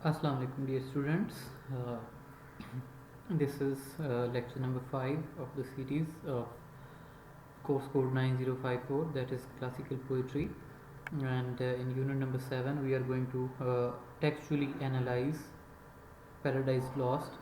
Assalamu alaikum, dear students. This is lecture number 5 of the series of course code 9054, that is classical poetry. And in unit number 7, we are going to textually analyze Paradise Lost.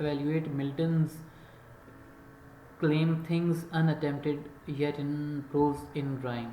evaluate Milton's claim things unattempted yet in prose in rhyme.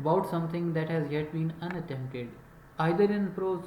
about something that has yet been unattempted either in prose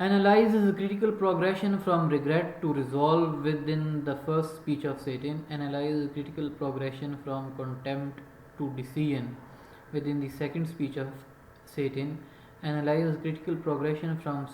Analyzes the critical progression from regret to resolve within the first speech of Satan. Analyzes the critical progression from contempt to decision within the second speech of Satan. Analyzes critical progression from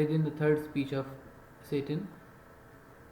within the third speech of Satan,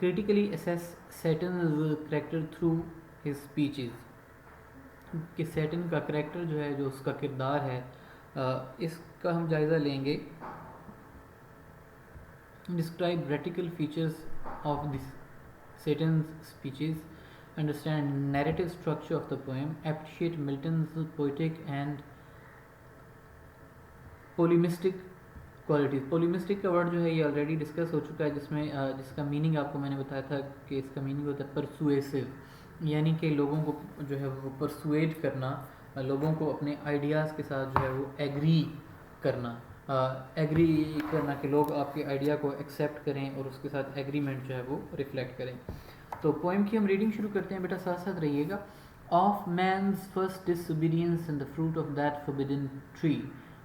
Critically assess Satan's character through his speeches. کہ Satan کا character جو ہے، جو اس کا کردار ہے، اس کا ہم جائزہ لیں گے. Describe radical features of this Satan's speeches, understand narrative structure of the poem, appreciate Milton's poetic and polemistic qualities. Polemistic کا ورڈ جو ہے یہ آلریڈی ڈسکس ہو چکا ہے، جس کا میننگ آپ کو میں نے بتایا تھا کہ اس کا میننگ ہوتا ہے پرسویسو، یعنی کہ لوگوں کو جو ہے وہ پرسویٹ کرنا، لوگوں کو اپنے آئیڈیاز کے ساتھ جو ہے وہ ایگری کرنا کہ لوگ آپ کے آئیڈیا کو ایکسیپٹ کریں اور اس کے ساتھ ایگریمنٹ جو ہے وہ ریفلیکٹ کریں. تو پوئم کی ہم ریڈنگ شروع کرتے ہیں، بیٹا ساتھ ساتھ رہیے گا. Of man's first disobedience and the fruit of that forbidden tree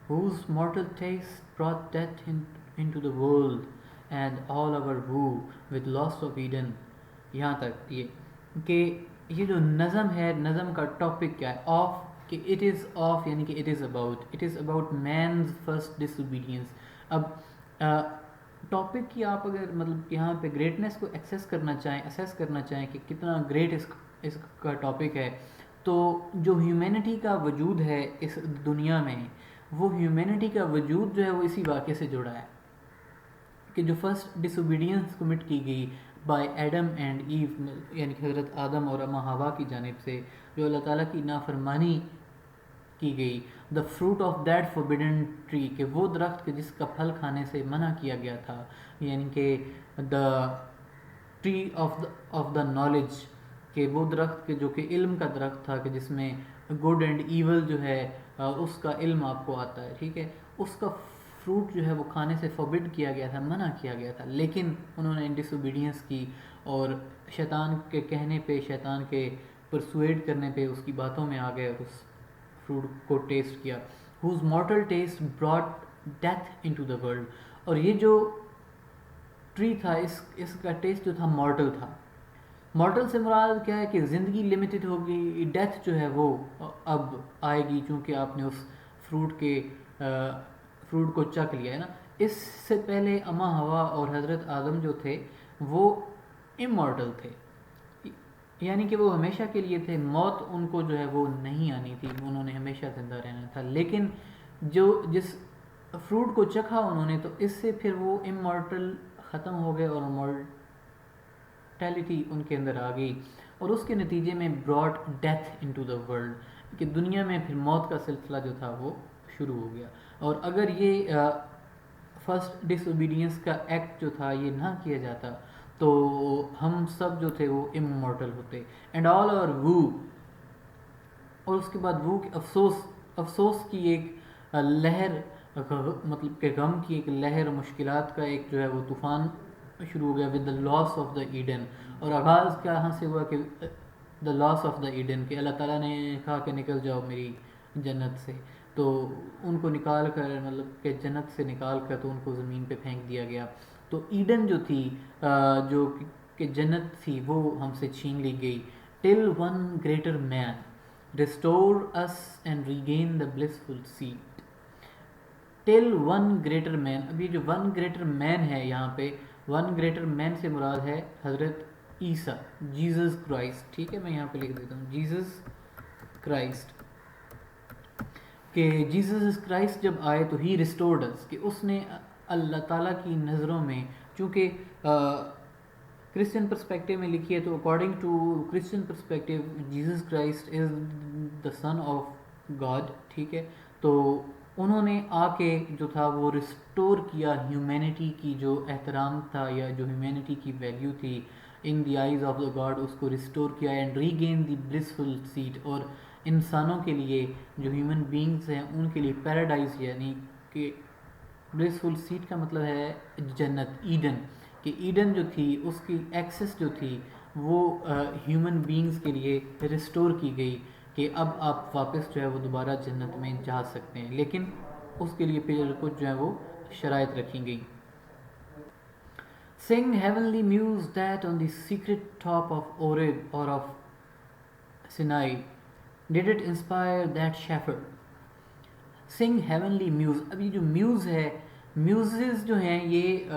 whose mortal taste brought death into the world and all our woo with loss of Eden. یہاں تک یہ جو نظم ہے، نظم کا ٹاپک کیا ہے؟ آف، کہ اٹ از آف یعنی کہ it is about man's first disobedience. اب ٹاپک کی آپ اگر مطلب یہاں پہ گریٹنیس کو ایکسیس کرنا چاہیں کہ کتنا گریٹ اس کا ٹاپک ہے، تو جو ہیومینٹی کا وجود ہے اس دنیا میں، وہ ہیومینٹی کا وجود جو ہے وہ اسی واقعے سے جڑا ہے کہ جو فرسٹ ڈس اوبیڈینس کمٹ کی گئی بائی ایڈم اینڈ ایو، یعنی کہ حضرت آدم اور اما حوا کی جانب سے، جو اللہ تعالیٰ کی نافرمانی کی گئی. The fruit of that forbidden tree, کہ وہ درخت جس کا پھل کھانے سے منع کیا گیا تھا، یعنی کہ the tree of the knowledge, کہ وہ درخت جو کہ علم کا درخت تھا، کہ جس میں گڈ اینڈ ایول جو ہے اس کا علم آپ کو آتا ہے، ٹھیک ہے. اس کا فروٹ جو ہے وہ کھانے سے فوربڈ کیا گیا تھا، منع کیا گیا تھا، لیکن انہوں نے ڈس اوبیڈینس کی اور شیطان کے کہنے پہ، شیطان کے پرسویڈ کرنے پہ اس کی باتوں میں آ گئے اور اس فروٹ کو ٹیسٹ کیا. whose mortal taste brought death into the world. اور یہ جو ٹری تھا، اس کا ٹیسٹ جو تھا مارٹل تھا. مارٹل سے مراد کیا ہے کہ زندگی لمیٹڈ ہوگی، ڈیتھ جو ہے وہ اب آئے گی، چونکہ آپ نے اس فروٹ کو چکھ لیا ہے نا. اس سے پہلے اما حوا اور حضرت آدم جو تھے وہ امارٹل تھے، یعنی کہ وہ ہمیشہ کے لیے تھے، موت ان کو جو ہے وہ نہیں آنی تھی، انہوں نے ہمیشہ زندہ رہنا تھا. لیکن جس فروٹ کو چکھا انہوں نے، تو اس سے پھر وہ امارٹل ختم ہو گئے اور مارٹیلٹی ان کے اندر آ گئی، اور اس کے نتیجے میں brought death into the world, کہ دنیا میں پھر موت کا سلسلہ جو تھا وہ شروع ہو گیا. اور اگر یہ فرسٹ ڈس اوبیڈینس کا ایکٹ جو تھا یہ نہ کیا جاتا تو ہم سب جو تھے وہ امورٹل ہوتے. اینڈ آل اور وو، اور اس کے بعد وو کی افسوس کی ایک لہر، مطلب کہ غم کی ایک لہر، مشکلات کا ایک جو ہے وہ طوفان شروع ہو گیا with the loss of the Eden. اور آغاز کہاں سے ہوا کہ دا لاس آف دا ایڈن، کہ اللہ تعالیٰ نے کہا کہ نکل جاؤ میری جنت سے، تو ان کو نکال کر، مطلب کہ جنت سے نکال کر تو ان کو زمین پہ پھینک دیا گیا. تو ایڈن جو تھی، جو کہ جنت تھی، وہ ہم سے چھین لی گئی. Till one greater man restore us and regain the blissful seat. Till one greater man, ابھی جو ون گریٹر مین ہے یہاں پہ، ون گریٹر مین سے مراد ہے حضرت عیسیٰ، جیزس کرائسٹ. ٹھیک ہے، میں یہاں پہ لکھ دیتا ہوں جیزس کرائسٹ، کہ جیزس کرائسٹ جب آئے تو ہی ریسٹورڈ اس، کہ اس نے اللہ تعالیٰ کی نظروں میں، چونکہ کرسچن پرسپیکٹیو میں لکھی ہے تو according to Christian perspective Jesus Christ is the son of God. ٹھیک ہے، تو انہوں نے آ کے جو تھا وہ ریسٹور کیا ہیومینٹی کی جو احترام تھا، یا جو ہیومینٹی کی ویلیو تھی in the eyes of the God, اس کو ریسٹور کیا. And regain the blissful seat, اور انسانوں کے لیے جو ہیومن بینگز ہیں ان کے لیے پیراڈائز، یعنی کہ بلسفل سیٹ کا مطلب ہے جنت، ایڈن، کہ ایڈن جو تھی اس کی ایکسس جو تھی وہ ہیومن بینگز کے لیے ریسٹور کی گئی، کہ اب آپ واپس جو ہے وہ دوبارہ جنت میں جا سکتے ہیں، لیکن اس کے لیے پھر کچھ جو ہے وہ شرائط رکھی گئی. Sing heavenly muse that on the secret top of Oreb or of Sinai did it inspire that shepherd. Sing heavenly muse. اب یہ جو میوز ہے، میوزز جو ہیں یہ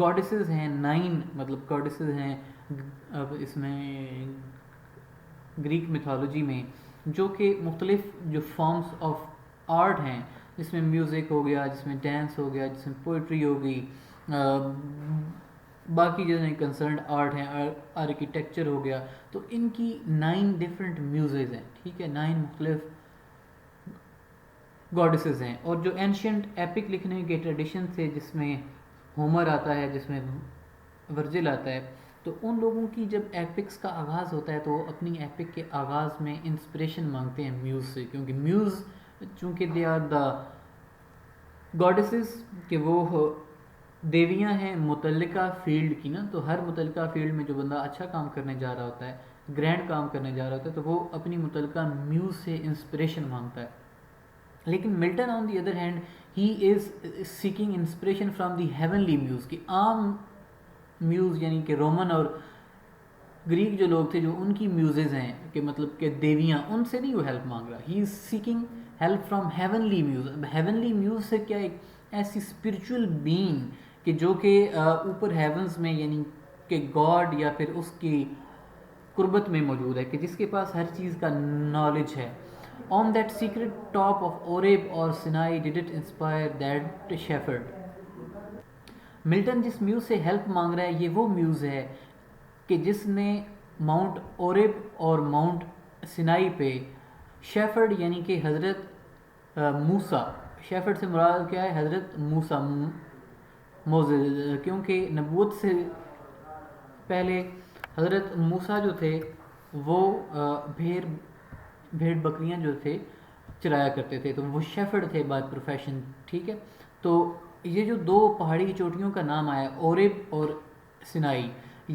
گاڈسز ہیں، 9 مطلب گاڈسز ہیں. اب اس میں گریک میتھولوجی میں، جو کہ مختلف جو فارمز آف آرٹ ہیں، جس میں میوزک ہو گیا، جس میں ڈانس ہو گیا، جس میں پوئٹری ہو گئی، باقی جو کنسرنڈ آرٹ ہیں، آرکیٹیکچر ہو گیا، تو ان کی 9 ڈفرینٹ میوزز ہیں، ٹھیک ہے، 9 مختلف گاڈسز ہیں. اور جو اینشینٹ ایپک لکھنے کے ٹریڈیشن تھے، جس میں ہومر آتا ہے، جس میں ورجل آتا ہے، تو ان لوگوں کی جب ایپکس کا آغاز ہوتا ہے تو وہ اپنی ایپک کے آغاز میں انسپریشن مانگتے ہیں میوز سے، کیونکہ میوز چونکہ دے آر دا گاڈسز، کہ وہ دیویاں ہیں متعلقہ فیلڈ کی نا، تو ہر متعلقہ فیلڈ میں جو بندہ اچھا کام کرنے جا رہا ہوتا ہے، گرینڈ کام کرنے جا رہا ہوتا ہے، تو وہ اپنی متعلقہ میوز سے انسپریشن مانگتا ہے. لیکن Milton on the other hand he is seeking inspiration from the heavenly muse, کہ عام میوز یعنی کہ رومن اور گریک جو لوگ تھے، جو ان کی میوزز ہیں، کہ مطلب کہ دیویاں، ان سے نہیں وہ ہیلپ مانگ رہا، he is seeking help from heavenly muse. اب ہیونلی میوز سے کیا، ایک ایسی اسپرچول بینگ کہ جو کہ اوپر ہیونز میں، یعنی کہ گاڈ یا پھر اس کی قربت میں موجود ہے، کہ جس کے پاس ہر چیز کا نالج ہے. On that secret top of Oreb or Sinai did it inspire that shepherd. Milton جس میوز سے ہیلپ مانگ رہا ہے، یہ وہ میوز ہے کہ جس نے ماؤنٹ اوریب اور ماؤنٹ سینائی پہ شیفرڈ یعنی کہ حضرت موسیٰ، شیفرڈ سے مراد کیا ہے، حضرت موسیٰ، موزز، کیونکہ نبوت سے پہلے حضرت موسیٰ جو تھے وہ بھیڑ بکریاں جو تھے چرایا کرتے تھے، تو وہ شیفرڈ تھے بائی پروفیشن، ٹھیک ہے. تو یہ جو 2 پہاڑی چوٹیوں کا نام آیا، اوریب اور سینائی،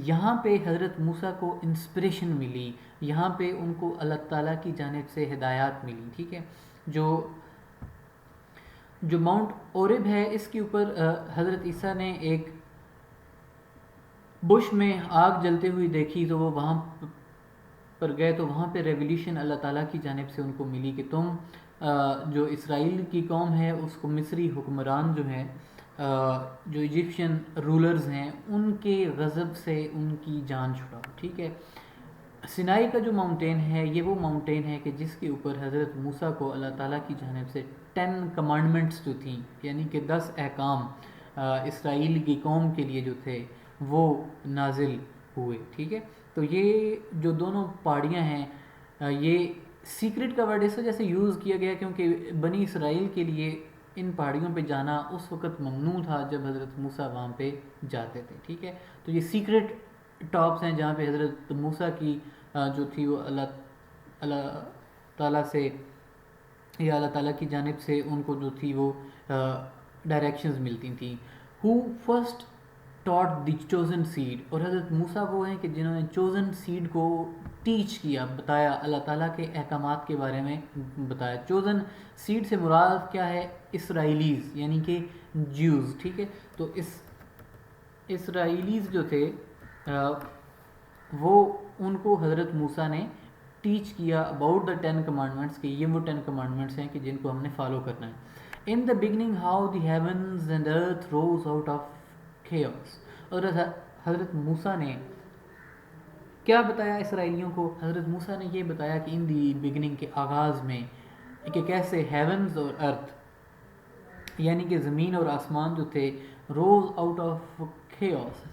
یہاں پہ حضرت موسیٰ کو انسپریشن ملی، یہاں پہ ان کو اللہ تعالیٰ کی جانب سے ہدایات ملی، ٹھیک ہے. جو ماؤنٹ اوریب ہے، اس کے اوپر حضرت عیسیٰ نے ایک بش میں آگ جلتے ہوئی دیکھی، تو وہ وہاں پر گئے، تو وہاں پہ ریولیوشن اللہ تعالیٰ کی جانب سے ان کو ملی کہ تم جو اسرائیل کی قوم ہے، اس کو مصری حکمران جو ہیں، جو ایجپشین رولرز ہیں، ان کے غضب سے ان کی جان چھڑاؤ، ٹھیک ہے. سینائی کا جو ماؤنٹین ہے، یہ وہ ماؤنٹین ہے کہ جس کے اوپر حضرت موسیٰ کو اللہ تعالیٰ کی جانب سے 10 کمانڈمنٹس جو تھیں، یعنی کہ 10 احکام اسرائیل کی قوم کے لیے جو تھے، وہ نازل ہوئے، ٹھیک ہے. تو یہ جو دونوں پہاڑیاں ہیں، یہ سیکرٹ کا ورڈ اس وجہ سے یوز کیا گیا کیونکہ بنی اسرائیل کے لیے ان پہاڑیوں پہ جانا اس وقت ممنوع تھا جب حضرت موسیٰ وہاں پہ جاتے تھے، ٹھیک ہے. تو یہ سیکرٹ ٹاپس ہیں جہاں پہ حضرت موسیٰ کی جو تھی وہ اللہ تعالیٰ سے یا اللہ تعالیٰ کی جانب سے ان کو جو تھی وہ ڈائریکشنز ملتی تھیں. ہو فرسٹ ٹاٹ دی چوزن سیڈ، اور حضرت موسیٰ وہ ہیں کہ جنہوں نے چوزن سیڈ کو ٹیچ کیا، بتایا، اللہ تعالیٰ کے احکامات کے بارے میں بتایا. چوزن سیڈ سے مراد کیا ہے، اسرائیلیز یعنی کہ جیوز، ٹھیک ہے. تو اسرائیلیز جو تھے وہ ان کو حضرت موسیٰ نے ٹیچ کیا اباؤٹ دا 10 کمانڈمنٹس، کہ یہ وہ 10 کمانڈمنٹس ہیں کہ جن کو ہم نے فالو کرنا ہے. In the beginning how the heavens and earth rose out of chaos. اور حضرت موسیٰ نے کیا بتایا اسرائیلیوں کو، حضرت موسیٰ نے یہ بتایا کہ ان دی بگننگ کے آغاز میں کہ کیسے ہیونز اور ارتھ یعنی کہ زمین اور آسمان جو تھے، روز آؤٹ آف chaos،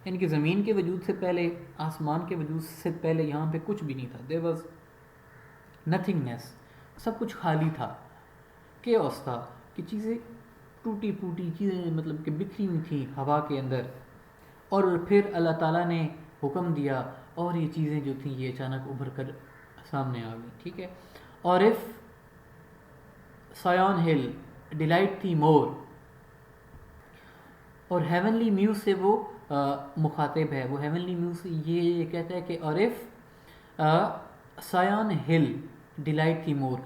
یعنی کہ زمین کے وجود سے پہلے، آسمان کے وجود سے پہلے یہاں پہ کچھ بھی نہیں تھا. there was nothingness، سب کچھ خالی تھا، chaos تھا، کہ چیزیں ٹوٹی پھوٹی چیزیں مطلب کہ بکھری ہوئی تھیں ہوا کے اندر. اور پھر اللہ تعالیٰ نے حکم دیا اور یہ چیزیں جو تھیں یہ اچانک ابھر کر سامنے آ گئی، ٹھیک ہے. اور if سیون ہل ڈیلائٹ تھی مور، اور ہیونلی میوز سے وہ مخاطب ہے، وہ ہیونلی میوز یہ کہتا ہے کہ اور if سیون ہل ڈیلائٹ تھی مور،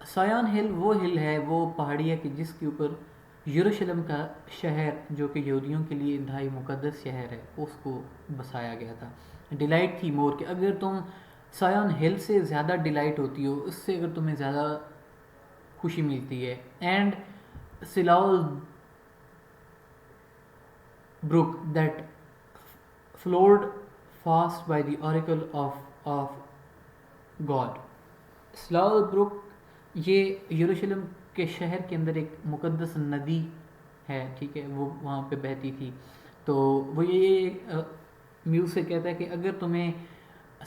سیون ہل وہ ہل ہے، وہ پہاڑی ہے کہ جس کے اوپر یروشلم کا شہر جو کہ یہودیوں کے لیے انتہائی مقدس شہر ہے، اس کو بسایا گیا تھا. ڈیلائٹ تھی مور، کہ اگر تم سیون ہل سے زیادہ ڈیلائٹ ہوتی ہو، اس سے اگر تمہیں زیادہ خوشی ملتی ہے. And Siloa's brook that flowed fast by the oracle of God. Siloa brook یہ یروشلم کے شہر کے اندر ایک مقدس ندی ہے، ٹھیک ہے، وہ وہاں پہ بہتی تھی. تو وہ یہ میوز سے کہتا ہے کہ اگر تمہیں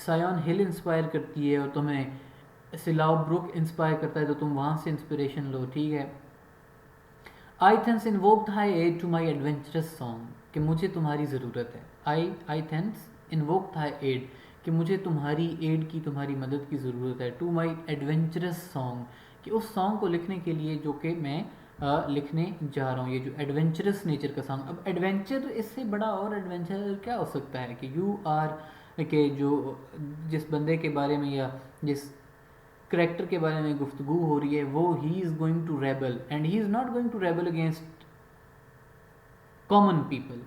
سایون ہل انسپائر کرتی ہے اور تمہیں سلاو بروک انسپائر کرتا ہے تو تم وہاں سے انسپریشن لو، ٹھیک ہے. I thence invoke thy aid to my adventurous song, کہ مجھے تمہاری ضرورت ہے. I thence invoke thy aid, کہ مجھے تمہاری ایڈ کی، تمہاری مدد کی ضرورت ہے. ٹو مائی ایڈونچرس سانگ، کہ اس سانگ کو لکھنے کے لیے جو کہ میں لکھنے جا رہا ہوں، یہ جو ایڈونچرس نیچر کا سانگ. اب ایڈونچر، اس سے بڑا اور ایڈونچر کیا ہو سکتا ہے کہ یو آر، کہ جو جس بندے کے بارے میں یا جس کریکٹر کے بارے میں گفتگو ہو رہی ہے وہ he is going to rebel, and he is not going to rebel against common people,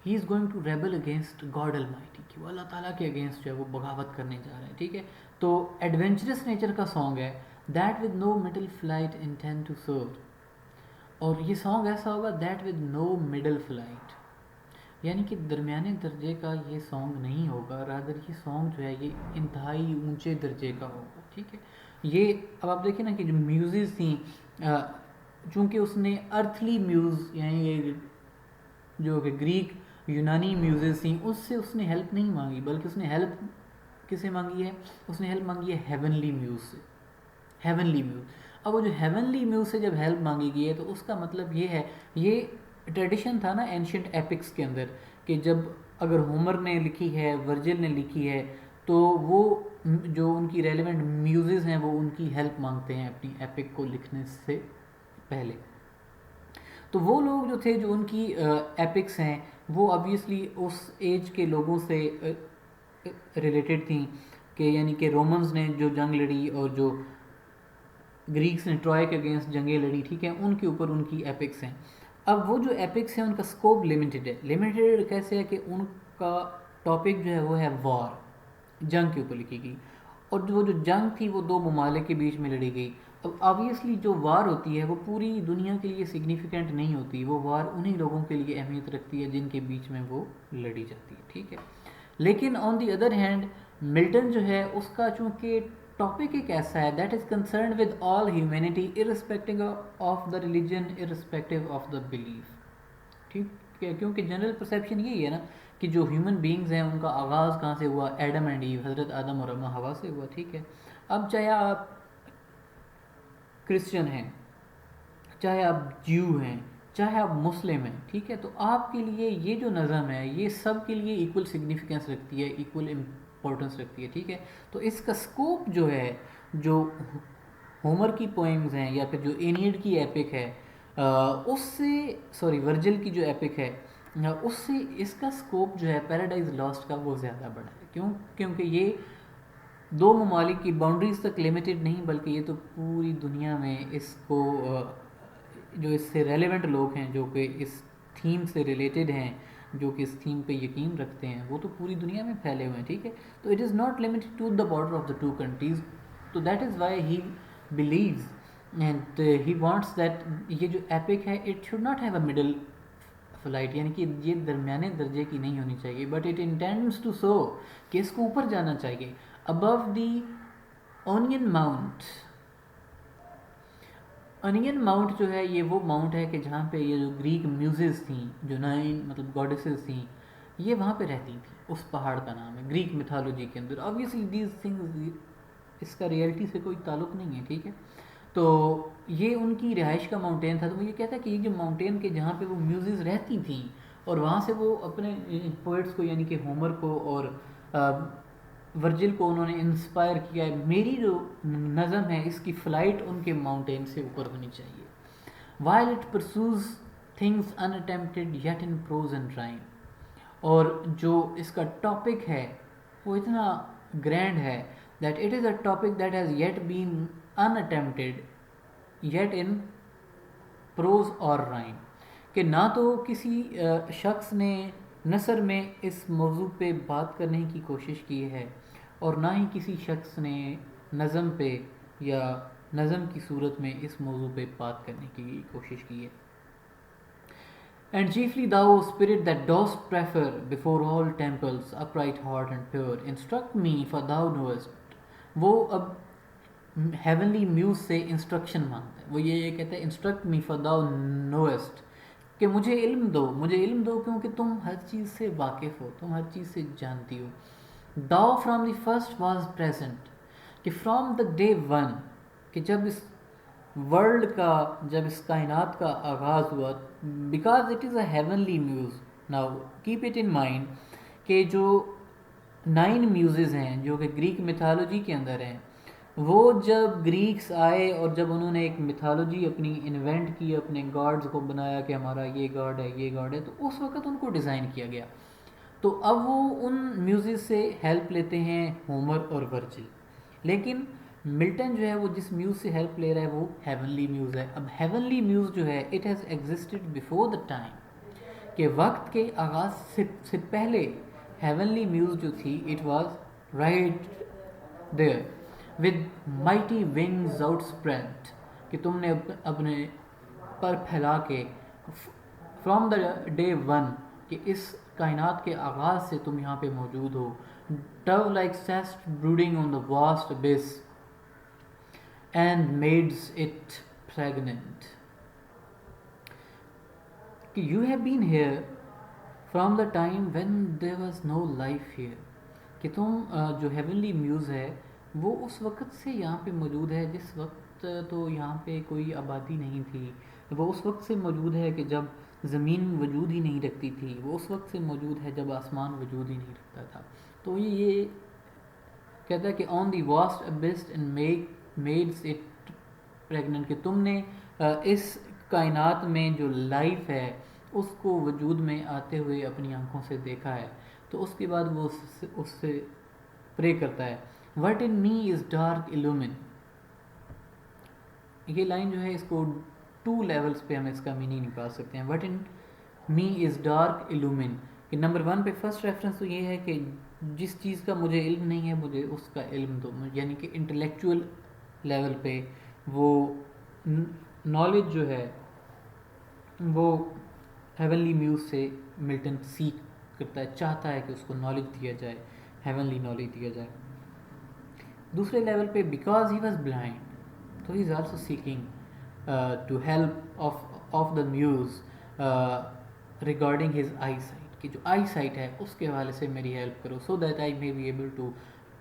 he is going to rebel against God almighty, کہ وہ اللہ تعالیٰ کے اگینسٹ جو ہے وہ بغاوت کرنے جا رہا ہے، ٹھیک ہے. تو ایڈونچرس نیچر کا سانگ ہے. That with no middle flight intend to soar, اور یہ سانگ ایسا ہوگا that with no middle flight, یعنی کہ درمیانے درجے کا یہ سانگ نہیں ہوگا، رادر یہ سانگ جو ہے یہ انتہائی اونچے درجے کا ہوگا، ٹھیک ہے. یہ اب آپ دیکھیں نا کہ جو میوزز تھیں، چونکہ اس نے ارتھلی میوز، یعنی یہ جو کہ گریک یونانی میوزز تھیں، اس سے اس نے ہیلپ نہیں مانگی، بلکہ اس نے ہیلپ کس سے مانگی ہے؟ اس نے ہیلپ مانگی ہے ہیونلی میوز سے، ہیونلی میوز. اب وہ جو ہیونلی میوز سے جب ہیلپ مانگی گئی ہے تو اس کا مطلب یہ ہے، یہ ٹریڈیشن تھا نا اینشنٹ ایپکس کے اندر، کہ جب اگر ہومر نے لکھی ہے، ورجل نے لکھی ہے، تو وہ جو ان کی ریلیونٹ میوزز ہیں وہ ان کی ہیلپ مانگتے ہیں اپنی ایپک کو لکھنے سے پہلے. تو وہ لوگ جو تھے جو ان کی ایپکس ہیں وہ آبویسلی اس ایج کے لوگوں سے ریلیٹڈ تھیں، کہ یعنی کہ رومنز نے جو جنگ لڑی اور جو گریکس نے ٹرائے کے اگینسٹ جنگیں لڑی، ٹھیک ہے، ان کے اوپر ان کی ایپکس ہیں. اب وہ جو ایپکس ہیں ان کا سکوپ لمیٹڈ ہے. لمیٹڈ کیسے ہے کہ ان کا ٹاپک جو ہے وہ ہے وار، جنگ کے اوپر لکھی گئی، اور وہ جو جنگ تھی وہ دو ممالک کے بیچ میں لڑی گئی. اب آبویسلی جو وار ہوتی ہے وہ پوری دنیا کے لیے سگنیفیکنٹ نہیں ہوتی، وہ وار انہی لوگوں کے لیے اہمیت رکھتی ہے جن کے بیچ میں وہ لڑی جاتی ہے، ٹھیک ہے. لیکن آن دی ادر ہینڈ ملٹن جو ہے اس کا چونکہ ٹاپک ایک ایسا ہے that is concerned with all humanity irrespective of the religion, irrespective of the belief, ٹھیک ہے. کیونکہ جنرل پرسیپشن یہی ہے نا کہ جو ہیومن بینگز ہیں ان کا آغاز کہاں سے ہوا؟ ایڈم اینڈ ایو، حضرت آدم اور اماں حوا سے ہوا، ٹھیک ہے. اب چاہے آپ کرسچن ہیں، چاہے آپ جیو ہیں، چاہے آپ مسلم ہیں، ٹھیک ہے، تو آپ کے لیے یہ جو نظم ہے یہ سب کے لیے ایکول سگنیفیکنس رکھتی ہے، ایکول امپورٹنس رکھتی ہے، ٹھیک ہے. تو اس کا سکوپ جو ہے، جو ہومر کی پوئمز ہیں یا پھر جو اینیڈ کی ایپک ہے اس سے ورجل کی جو ایپک ہے اس سے اس کا سکوپ جو ہے پیراڈائز لاسٹ کا وہ زیادہ بڑا ہے. کیونکہ یہ دو ممالک کی باؤنڈریز تک لمیٹڈ نہیں، بلکہ یہ تو پوری دنیا میں اس کو جو اس سے ریلیونٹ لوگ ہیں، جو کہ اس تھیم سے ریلیٹڈ ہیں، جو کہ اس تھیم پہ یقین رکھتے ہیں، وہ تو پوری دنیا میں پھیلے ہوئے ہیں، ٹھیک ہے. تو it is not limited to the border of the two countries. تو that is why he believes and he wants that یہ جو ایپک ہے it should not have a middle flight, یعنی کہ یہ درمیانے درجے کی نہیں ہونی چاہیے، but it intends to soar, کہ اس کو اوپر جانا چاہیے، above the Aonian mount. Aonian mount جو ہے یہ وہ ماؤنٹ ہے کہ جہاں پہ یہ جو گریک میوزز تھیں، جو 9 مطلب گاڈیسز تھیں، یہ وہاں پہ رہتی تھیں. اس پہاڑ کا نام ہے گریک میتھالوجی کے اندر. آبویسلی دیز تھنگز اس کا ریئلٹی سے کوئی تعلق نہیں ہے، ٹھیک ہے. تو یہ ان کی رہائش کا ماؤنٹین تھا. تو وہ یہ کہتا ہے کہ یہ جو ماؤنٹین کے جہاں پہ وہ میوزز رہتی تھیں اور وہاں سے وہ اپنے پوئٹس کو یعنی کہ ہومر کو اور ورجل کو انہوں نے انسپائر کیا ہے، میری جو نظم ہے اس کی فلائٹ ان کے ماؤنٹین سے اوپر ہونی چاہیے. while it pursues things unattempted yet in prose and rhyme. اور جو اس کا ٹاپک ہے وہ اتنا گرینڈ ہے that it is a topic that has yet been unattempted yet in prose or rhyme. کہ نہ تو کسی شخص نے نثر میں اس موضوع پہ بات کرنے کی کوشش کی ہے اور نہ ہی کسی شخص نے نظم پہ یا نظم کی صورت میں اس موضوع پہ بات کرنے کی کوشش کی ہے. And chiefly thou, spirit that dost prefer before all temples, upright heart and pure, instruct me, for thou knowest. وہ اب ہیونلی میوز سے انسٹرکشن مانگتا ہے. وہ یہ کہتا ہے انسٹرکٹ می فار داؤ نوسٹ، کہ مجھے علم دو کیونکہ تم ہر چیز سے واقف ہو، تم ہر چیز سے جانتی ہو. Thou from the first was present, کہ فرام دا ڈے ون، کہ جب اس ورلڈ کا، جب اس کائنات کا آغاز ہوا، because it is a heavenly muse. Now keep it in mind کہ جو 9 میوزز ہیں جو کہ گریک میتھالوجی کے اندر ہیں، وہ جب گریکس آئے اور جب انہوں نے ایک میتھالوجی اپنی انوینٹ کی، اپنے گاڈز کو بنایا کہ ہمارا یہ گاڈ ہے، یہ گاڈ ہے، تو اس وقت ان کو ڈیزائن کیا گیا. تو اب وہ ان میوزک سے ہیلپ لیتے ہیں ہومر اور ورجل. لیکن ملٹن جو ہے وہ جس میوز سے ہیلپ لے رہا ہے وہ ہیونلی میوز ہے. اب ہیونلی میوز جو ہے it has existed before the time, کہ وقت کے آغاز سے پہلے ہیونلی میوز جو تھی it was right there with mighty wings out spread, کہ تم نے اپنے پر پھیلا کے فرام دا ڈے ون، کہ اس کائنات کے آغاز سے تم یہاں پہ موجود ہو. Dove like sat'st brooding on the vast abyss and mad'st it pregnant, کہ you have been here from the time when there was no life here, کہ تم جو ہیونلی میوز ہے وہ اس وقت سے یہاں پہ موجود ہے جس وقت تو یہاں پہ کوئی آبادی نہیں تھی. وہ اس وقت سے موجود ہے کہ جب زمین وجود ہی نہیں رکھتی تھی. وہ اس وقت سے موجود ہے جب آسمان وجود ہی نہیں رکھتا تھا. تو یہ کہتا ہے کہ آن دی واسٹ ابسٹ اینڈ میڈس اٹ پریگننٹ، کہ تم نے اس کائنات میں جو لائف ہے اس کو وجود میں آتے ہوئے اپنی آنکھوں سے دیکھا ہے. تو اس کے بعد وہ اس سے پرے کرتا ہے what in me is dark ایلومن. یہ لائن جو ہے اس کو 2 لیولز پہ ہم اس کا میننگ نکال سکتے ہیں. What in me is dark ایلومن، کہ نمبر 1 پہ فرسٹ ریفرنس تو یہ ہے کہ جس چیز کا مجھے علم نہیں ہے مجھے اس کا علم دو، یعنی کہ انٹلیکچوئل لیول پہ وہ نالج جو ہے وہ ہیونلی میوز سے ملٹن سیکھ کرتا ہے، چاہتا ہے کہ اس کو نالج دیا جائے، ہیونلی نالج دیا جائے. دوسرے لیول پہ بیکاز ہی واز بلائنڈ، تو he is also seeking to help of the muse regarding his eyesight, کہ جو آئی سائٹ ہے اس کے حوالے سے میری ہیلپ کرو so that I may be able to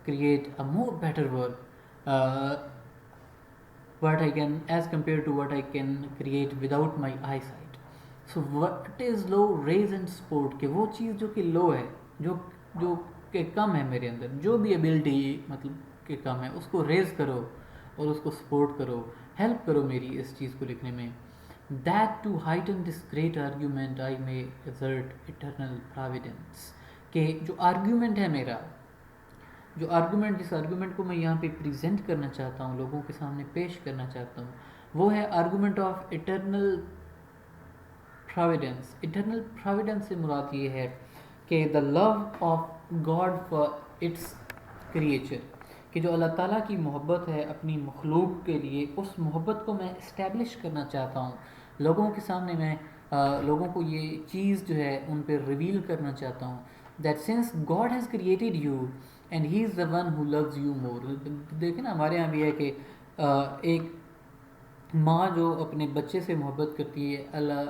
create a more better work what I can as compared to what I can create without my eyesight. So what is low, raise and support، کہ وہ چیز جو کہ لو ہے، جو کہ کم ہے میرے اندر، جو بھی ابیلٹی مطلب کہ کم ہے اس کو ریز کرو اور اس کو سپورٹ کرو، ہیلپ کرو میری اس چیز کو لکھنے میں. that to heighten this great argument I may assert eternal providence، کہ جو آرگیومنٹ ہے میرا، جو آرگومنٹ، جس آرگومنٹ کو میں یہاں پہ پریزنٹ کرنا چاہتا ہوں، لوگوں کے سامنے پیش کرنا چاہتا ہوں، وہ ہے argument of eternal providence. Eternal providence سے مراد یہ ہے کہ the love of God for its creature, کہ جو اللہ تعالیٰ کی محبت ہے اپنی مخلوق کے لیے، اس محبت کو میں اسٹیبلش کرنا چاہتا ہوں لوگوں کے سامنے. میں لوگوں کو یہ چیز جو ہے ان پہ ریویل کرنا چاہتا ہوں that since God has created you and he is the one who loves you more. دیکھیں نا ہمارے یہاں بھی ہے کہ ایک ماں جو اپنے بچے سے محبت کرتی ہے، اللہ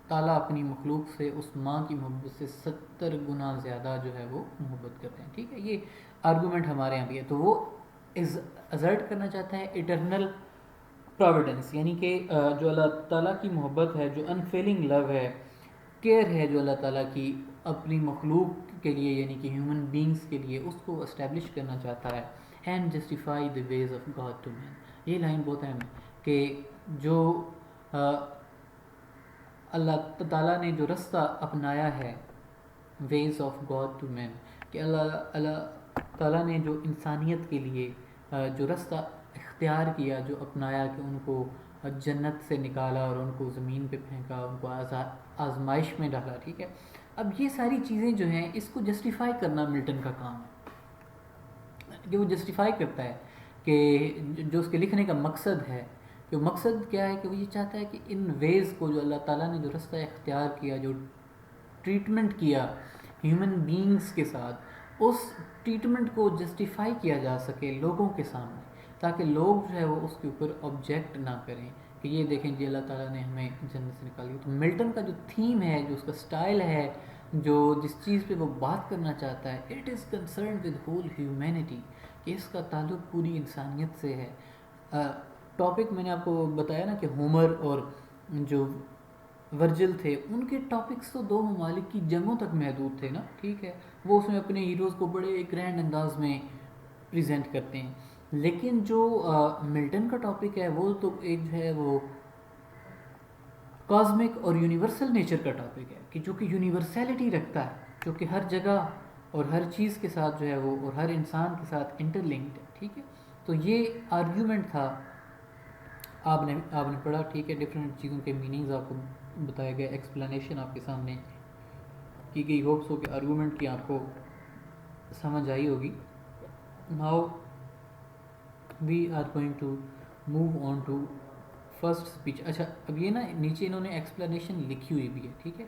تعالیٰ اپنی مخلوق سے اس ماں کی محبت سے 70 گنا زیادہ جو ہے وہ محبت کرتے ہیں. ٹھیک ہے، یہ آرگومنٹ ہمارے یہاں بھی ہے. تو وہ ازرٹ کرنا چاہتا ہے ایٹرنل پراویڈنس، یعنی کہ جو اللہ تعالیٰ کی محبت ہے، جو انفیلنگ لو ہے، کیئر ہے جو اللہ تعالیٰ کی اپنی مخلوق کے لیے، یعنی کہ ہیومن بینگز کے لیے، اس کو اسٹیبلش کرنا چاہتا ہے. And justify the ways of God to man. یہ لائن بہت اہم ہے کہ جو اللہ تعالیٰ نے جو رستہ اپنایا ہے، ویز آف گاڈ ٹو مین، کہ اللہ تعالیٰ نے جو انسانیت کے لیے جو رستہ اختیار کیا، جو اپنایا، کہ ان کو جنت سے نکالا اور ان کو زمین پہ پھینکا، ان کو آزمائش میں ڈالا. ٹھیک ہے، اب یہ ساری چیزیں جو ہیں اس کو جسٹیفائی کرنا ملٹن کا کام ہے، کہ وہ جسٹیفائی کرتا ہے کہ جو اس کے لکھنے کا مقصد ہے کہ مقصد کیا ہے کہ وہ یہ چاہتا ہے کہ ان ویز کو جو اللہ تعالیٰ نے جو رستہ اختیار کیا، جو ٹریٹمنٹ کیا ہیومن بینگز کے ساتھ، اس ٹریٹمنٹ کو جسٹیفائی کیا جا سکے لوگوں کے سامنے، تاکہ لوگ جو ہے وہ اس کے اوپر آبجیکٹ نہ کریں کہ یہ دیکھیں جی اللہ تعالیٰ نے ہمیں جنت سے نکالی۔ تو ملٹن کا جو تھیم ہے، جو اس کا سٹائل ہے، جو جس چیز پہ وہ بات کرنا چاہتا ہے، it is concerned with whole humanity, کہ اس کا تعلق پوری انسانیت سے ہے۔ ٹاپک میں نے آپ کو بتایا نا کہ ہومر اور جو ورجل تھے، ان کے ٹاپکس تو دو ممالک کی جنگوں تک محدود تھے نا، ٹھیک ہے، وہ اس میں اپنے ہیروز کو بڑے گرینڈ انداز میں پریزنٹ کرتے ہیں، لیکن جو ملٹن کا ٹاپک ہے وہ تو ایک جو ہے وہ کازمک اور یونیورسل نیچر کا ٹاپک ہے، کہ جو کہ یونیورسیلٹی رکھتا ہے، جو کہ ہر جگہ اور ہر چیز کے ساتھ جو ہے وہ، اور ہر انسان کے ساتھ انٹر لنکڈ ہے، ٹھیک ہے۔ تو یہ آرگیومنٹ تھا، آپ نے پڑھا، ٹھیک ہے، ڈفرینٹ چیزوں کے میننگز آپ کو بتایا گیا، ایکسپلینیشن آپ کے سامنے کی گئی، ہوپس ہو کہ آرگومنٹ کی آپ کو سمجھ آئی ہوگی۔ Now we are going to move on to first speech. اچھا، اب یہ نا نیچے انہوں نے ایکسپلینیشن لکھی ہوئی بھی ہے، ٹھیک ہے،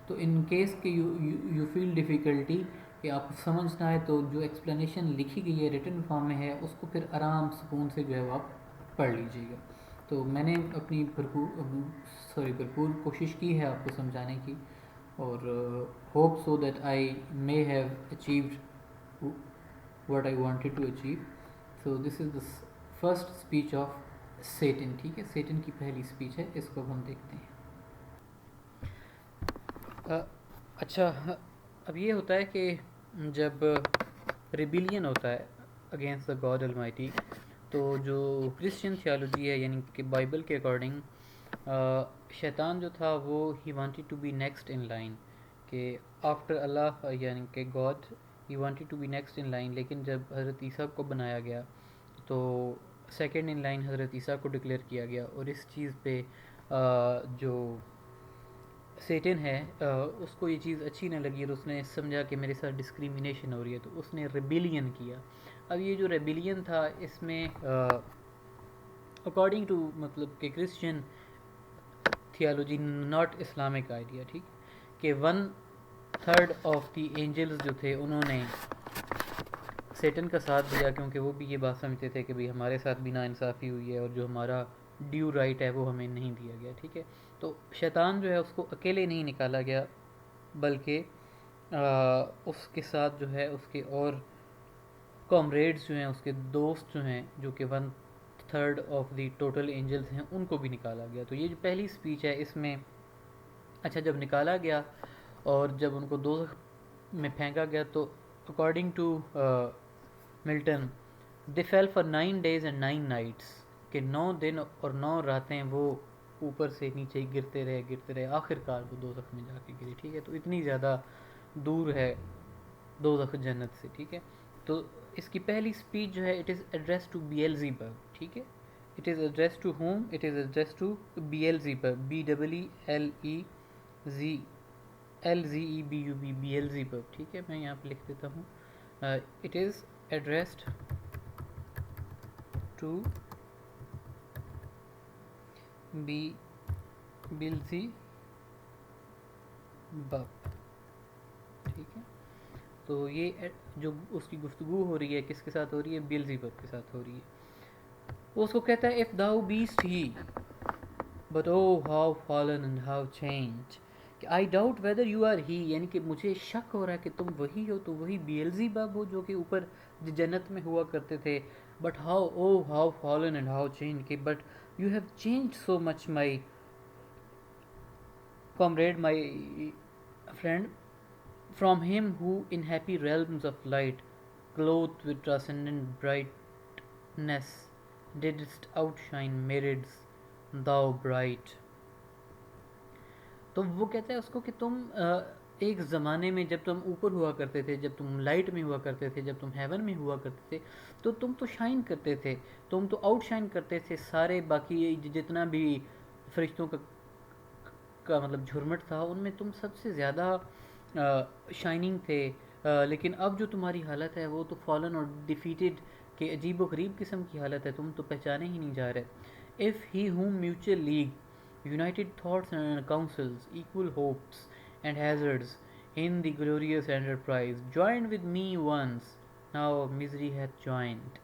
تو ان کیس کہ یو فیل ڈیفیکلٹی کہ آپ کو سمجھ نہ آئے، تو جو ایکسپلینیشن لکھی گئی ہے ریٹن فارم میں ہے، اس کو پھر آرام سکون سے جو ہے وہ آپ پڑھ لیجیے گا۔ تو میں نے اپنی بھرپور کوشش کی ہے آپ کو سمجھانے کی، اور hope so that I may have achieved what I wanted to achieve. So this is the first speech of Satan, ٹھیک ہے، سیٹن کی پہلی اسپیچ ہے، اس کو ہم دیکھتے ہیں۔ اچھا، اب یہ ہوتا ہے کہ جب ریبیلین ہوتا ہے اگینسٹ دا گاڈ المائٹی، تو جو کرسچن تھیالوجی ہے، یعنی کہ بائبل کے اکارڈنگ شیطان جو تھا وہ ہی wanted to be next in line, کہ آفٹر اللہ یعنی کہ God he wanted to be next in line, لیکن جب حضرت عیسیٰ کو بنایا گیا تو سیکنڈ ان لائن حضرت عیسیٰ کو ڈکلیئر کیا گیا، اور اس چیز پہ جو سیٹن ہے اس کو یہ چیز اچھی نہ لگی، اور اس نے سمجھا کہ میرے ساتھ ڈسکریمنیشن ہو رہی ہے، تو اس نے ریبیلین کیا۔ اب یہ جو ریبیلین تھا، اس میں اکارڈنگ ٹو مطلب کہ Christian theology, not Islamic idea, ٹھیک، کہ 1/3 آف دی اینجلز جو تھے انہوں نے سیٹن کا ساتھ دیا، کیونکہ وہ بھی یہ بات سمجھتے تھے کہ بھئی ہمارے ساتھ بھی ناانصافی ہوئی ہے، اور جو ہمارا ڈیو رائٹ ہے وہ ہمیں نہیں دیا گیا، ٹھیک ہے۔ تو شیطان جو ہے اس کو اکیلے نہیں نکالا گیا، بلکہ اس کے ساتھ جو ہے اس کے اور کامریڈز جو ہیں، اس کے دوست جو ہیں، جو کہ 1/3 آف دی ٹوٹل اینجلز ہیں، ان کو بھی نکالا گیا۔ تو یہ جو پہلی سپیچ ہے اس میں، اچھا جب نکالا گیا اور جب ان کو دوزخ میں پھینکا گیا، تو according to Milton they fell for 9 days and 9 nights، کہ 9 دن اور 9 راتیں وہ اوپر سے نیچے گرتے رہے، آخر کار وہ دوزخ میں جا کے گری، ٹھیک ہے۔ تو اتنی زیادہ دور ہے دوزخ جنت سے، ٹھیک ہے۔ تو اس کی پہلی سپیچ جو ہے it is address to Beelzebub, ٹھیک ہے، it is address to him, it is address to Beelzebub, BEELZEBUB، Beelzebub, ٹھیک ہے، میں یہاں پہ لکھ دیتا ہوں، it is addressed to Beelzebub, ٹھیک ہے۔ تو یہ جو اس کی گفتگو ہو رہی ہے کس کے ساتھ ہو رہی ہے؟ بیلزیبب کے ساتھ ہو رہی ہے۔ وہ اس کو کہتا ہے if thou beest he but oh how fallen and how changed، کہ I doubt whether you are he، یعنی کہ مجھے شک ہو رہا ہے کہ تم وہی ہو، تو وہی بیلزیبب ہو جو کہ اوپر جنت میں ہوا کرتے تھے، but how fallen and how changed، کہ but you have changed so much my comrade, my friend, from him who in happy realms of light, clothed with transcendent brightness, didst outshine myriads, thou bright۔ تو وہ کہتا ہے اس کو کہ تم ایک زمانے میں جب تم اوپر ہوا کرتے تھے، جب تم لائٹ میں ہوا کرتے تھے، جب تم ہیون میں ہوا کرتے تھے، تو تم تو شائن کرتے تھے، تم تو آؤٹ شائن کرتے تھے سارے باقی جتنا بھی فرشتوں کا مطلب جھرمٹ تھا، ان میں تم سب سے زیادہ شائننگ تھے، لیکن اب جو تمہاری حالت ہے وہ تو فالن اور ڈیفیٹڈ، کہ عجیب و غریب قسم کی حالت ہے، تم تو پہچانے ہی نہیں جا رہے۔ if he whom mutual league, united thoughts and counsels, equal hopes and hazards, in the glorious enterprise, joined with me once, now misery hath joined.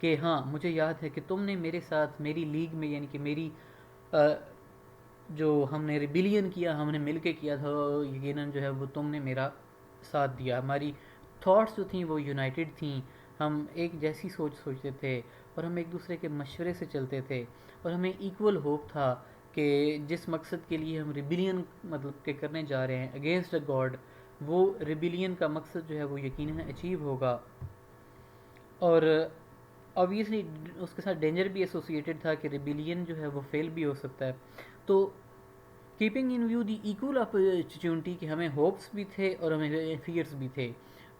کہ ہاں مجھے یاد ہے کہ تم نے میرے ساتھ میری لیگ میں یعنی کہ میری جو ہم نے ریبیلین کیا ہم نے مل کے کیا تھا یقیناً جو ہے وہ تم نے میرا ساتھ دیا. ہماری تھاٹس جو تھیں وہ یونائٹڈ تھیں, ہم ایک جیسی سوچ سوچتے تھے اور ہم ایک دوسرے کے مشورے سے چلتے تھے اور ہمیں ایکول ہوپ تھا کہ جس مقصد کے لیے ہم ریبیلین مطلب کہ کرنے جا رہے ہیں اگینسٹ اے گاڈ, وہ ریبیلین کا مقصد جو ہے وہ یقیناً اچیو ہوگا. اور آبویسلی اس کے ساتھ ڈینجر بھی ایسوسیٹیڈ تھا کہ ریبیلین جو ہے وہ فیل بھی ہو سکتا ہے. تو keeping in view the equal opportunity کہ ہمیں ہوپس بھی تھے اور ہمیں فیئرس بھی تھے,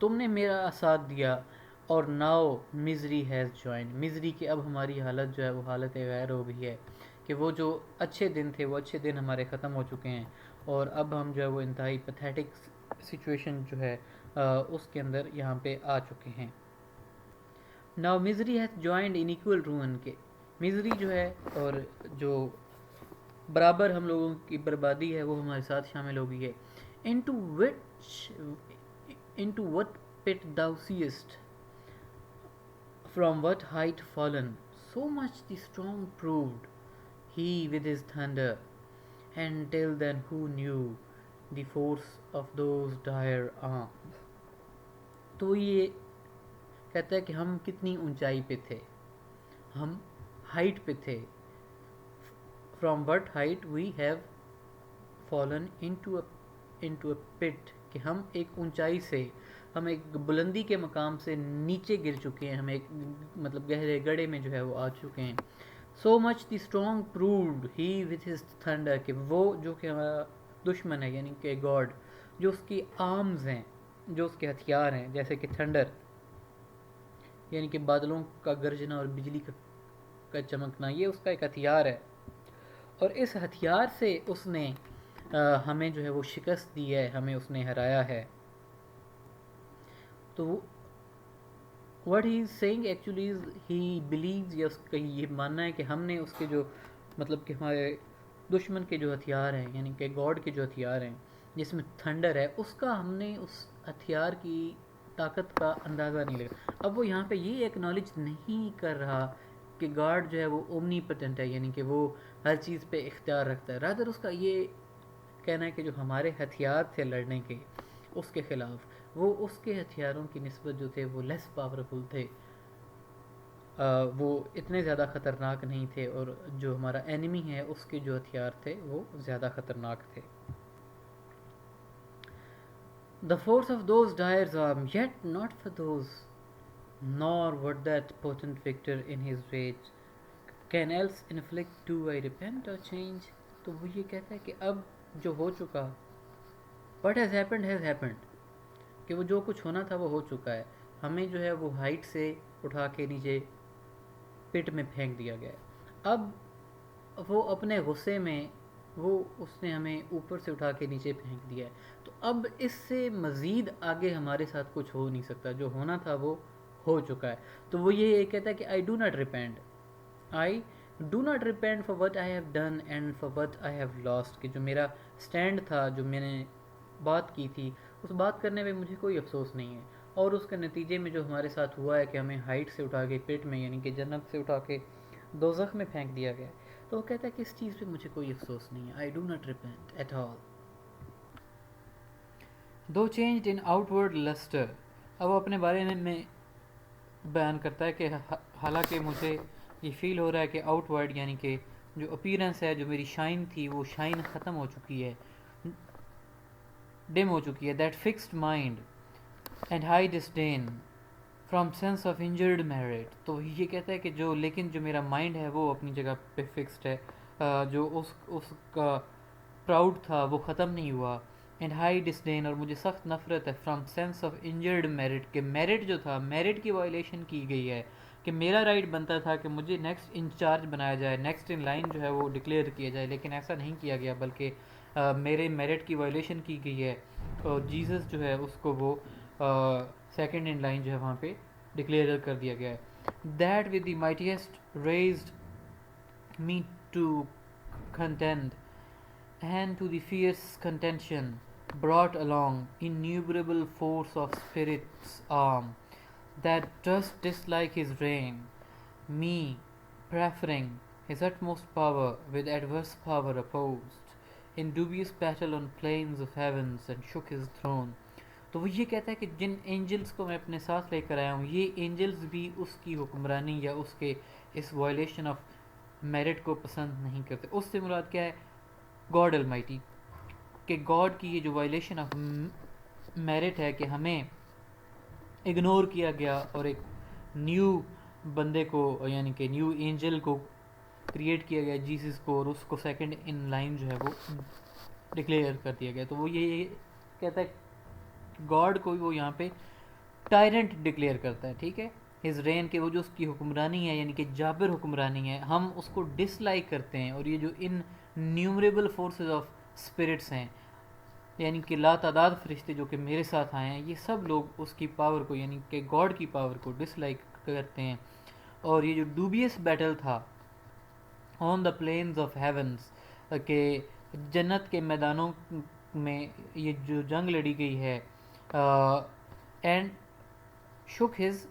تم نے میرا ساتھ دیا. اور now misery has joined, misery کی اب ہماری حالت جو ہے وہ حالت غیر ہو گئی ہے کہ وہ جو اچھے دن تھے وہ اچھے دن ہمارے ختم ہو چکے ہیں اور اب ہم جو ہے وہ انتہائی پیتھیٹک سچویشن جو ہے اس کے اندر یہاں پہ آ چکے ہیں. Now misery has joined in equal ruin کے مزری جو ہے اور جو برابر ہم لوگوں کی بربادی ہے وہ ہمارے ساتھ شامل ہو گئی ہے. into what pit thou seest from what height fallen, so much the strong proved he with his thunder, and till then who knew the force of those dire arms. تو یہ کہتا ہے کہ ہم کتنی اونچائی پہ تھے, ہم ہائٹ پہ تھے. From what height we have fallen into a pit, کہ ہم ایک اونچائی سے, ہم ایک بلندی کے مقام سے نیچے گر چکے ہیں, ہم ایک مطلب گہرے گڑھے میں جو ہے وہ آ چکے ہیں. So much the stronger proved he with his thunder, کہ وہ جو کہ ہمارا دشمن ہے یعنی کہ گاڈ, جو اس کی آرمز ہیں, جو اس کے ہتھیار ہیں, جیسے کہ تھنڈر یعنی کہ بادلوں کا گرجنا اور بجلی کا چمکنا, یہ اس کا ایک ہتھیار ہے اور اس ہتھیار سے اس نے ہمیں جو ہے وہ شکست دی ہے, ہمیں اس نے ہرایا ہے. تو what he is saying actually is he believes, یا اس کا یہ ماننا ہے کہ ہم نے اس کے جو مطلب کہ ہمارے دشمن کے جو ہتھیار ہیں یعنی کہ گاڈ کے جو ہتھیار ہیں جس میں تھنڈر ہے, اس کا ہم نے اس ہتھیار کی طاقت کا اندازہ نہیں لگا. اب وہ یہاں پہ یہ ایکنالج نہیں کر رہا کہ گاڈ جو ہے وہ اومنی پوٹنٹ ہے یعنی کہ وہ ہر چیز پہ اختیار رکھتا ہے, رادر اس کا یہ کہنا ہے کہ جو ہمارے ہتھیار تھے لڑنے کے اس کے خلاف, وہ اس کے ہتھیاروں کی نسبت جو تھے وہ لیس پاورفل تھے, وہ اتنے زیادہ خطرناک نہیں تھے, اور جو ہمارا اینیمی ہے اس کے جو ہتھیار تھے وہ زیادہ خطرناک تھے. The force of those dire arms, yet not for those, nor would that potent victor in his rage can else inflict, do I repent or change. تو وہ یہ کہتا ہے کہ اب جو ہو چکا, what has happened, کہ وہ جو کچھ ہونا تھا وہ ہو چکا ہے, ہمیں جو ہے وہ ہائٹ سے اٹھا کے نیچے پٹ میں پھینک دیا گیا. اب وہ اپنے غصے میں وہ اس نے ہمیں اوپر سے اٹھا کے نیچے پھینک دیا ہے, تو اب اس سے مزید آگے ہمارے ساتھ کچھ ہو نہیں سکتا, جو ہونا تھا وہ ہو چکا ہے. تو وہ یہ کہتا ہے کہ I do not repent for what I have done and for what I have lost, کہ جو میرا سٹینڈ تھا, جو میں نے بات کی تھی, اس بات کرنے میں مجھے کوئی افسوس نہیں ہے, اور اس کے نتیجے میں جو ہمارے ساتھ ہوا ہے کہ ہمیں ہائٹ سے اٹھا کے پیٹ میں یعنی کہ جنت سے اٹھا کے دوزخ میں پھینک دیا گیا, تو وہ کہتا ہے کہ اس چیز پہ مجھے کوئی افسوس نہیں ہے. I do not repent at all. Though changed in outward luster, اب وہ اپنے بارے میں بیان کرتا ہے کہ حالانکہ مجھے یہ فیل ہو رہا ہے کہ آؤٹ ورڈ یعنی کہ جو اپیرنس ہے, جو میری شائن تھی وہ شائن ختم ہو چکی ہے, ڈم ہو چکی ہے. That fixed mind and high disdain from sense of injured merit, تو یہ کہتا ہے کہ جو لیکن جو میرا مائنڈ ہے وہ اپنی جگہ پہ فکسڈ ہے, جو اس کا پراؤڈ تھا وہ ختم نہیں ہوا. اینڈ ہائی ڈسڈین, اور مجھے سخت نفرت ہے from sense of injured merit, کہ میرٹ جو تھا میرٹ کی وائلیشن کی گئی ہے, کہ میرا رائٹ بنتا تھا کہ مجھے نیکسٹ انچارج بنایا جائے, نیکسٹ ان لائن جو ہے وہ ڈکلیئر کیا جائے, لیکن ایسا نہیں کیا گیا بلکہ میرے میرٹ کی وائلیشن کی گئی ہے, اور جیزس جو ہے اس کو وہ سیکنڈ ان لائن جو ہے وہاں پہ ڈکلیئر کر دیا گیا ہے. that with the mightiest raised me to contend, and to the fierce contention brought along innumerable force of spirits arm, that dost dislike his reign, me preferring his utmost power with adverse power opposed, in dubious battle on plains of heavens, and shook his throne. تو وہ یہ کہتا ہے کہ جن Angeles کو میں اپنے ساتھ لے کر آیا ہوں، یہ اینجلس بھی اس کی حکمرانی یا اس کے اس وائلیشن آف میرٹ کو پسند نہیں کرتے. اس سے مراد کیا ہے؟ گاڈ المائٹی، کہ گاڈ کی یہ جو وائلیشن آف میرٹ ہے کہ ہمیں اگنور کیا گیا اور ایک نیو بندے کو یعنی کہ نیو اینجل کو کریٹ کیا گیا جیسس کو، اور اس کو سیکنڈ ان لائن جو ہے وہ ڈکلیئر کر دیا گیا. تو وہ یہ کہتا ہے گاڈ کو وہ یہاں پہ ٹائرنٹ ڈکلیئر کرتا ہے، ٹھیک ہے، ہز رین، کہ وہ جو اس کی حکمرانی ہے یعنی کہ جابر حکمرانی ہے، ہم اس کو ڈس لائک کرتے ہیں. اور یہ جو ان نیومریبل فورسز آف اسپرٹس ہیں یعنی کہ لا تعداد فرشتے جو کہ میرے ساتھ آئے ہیں، یہ سب لوگ اس کی پاور کو یعنی کہ گاڈ کی پاور کو ڈس لائک کرتے ہیں. اور یہ جو ڈوبیس بیٹل تھا آن دا پلینز آف ہیونس، کہ جنت کے میدانوں میں یہ جو جنگ لڑی گئی ہے، اینڈ شک ہز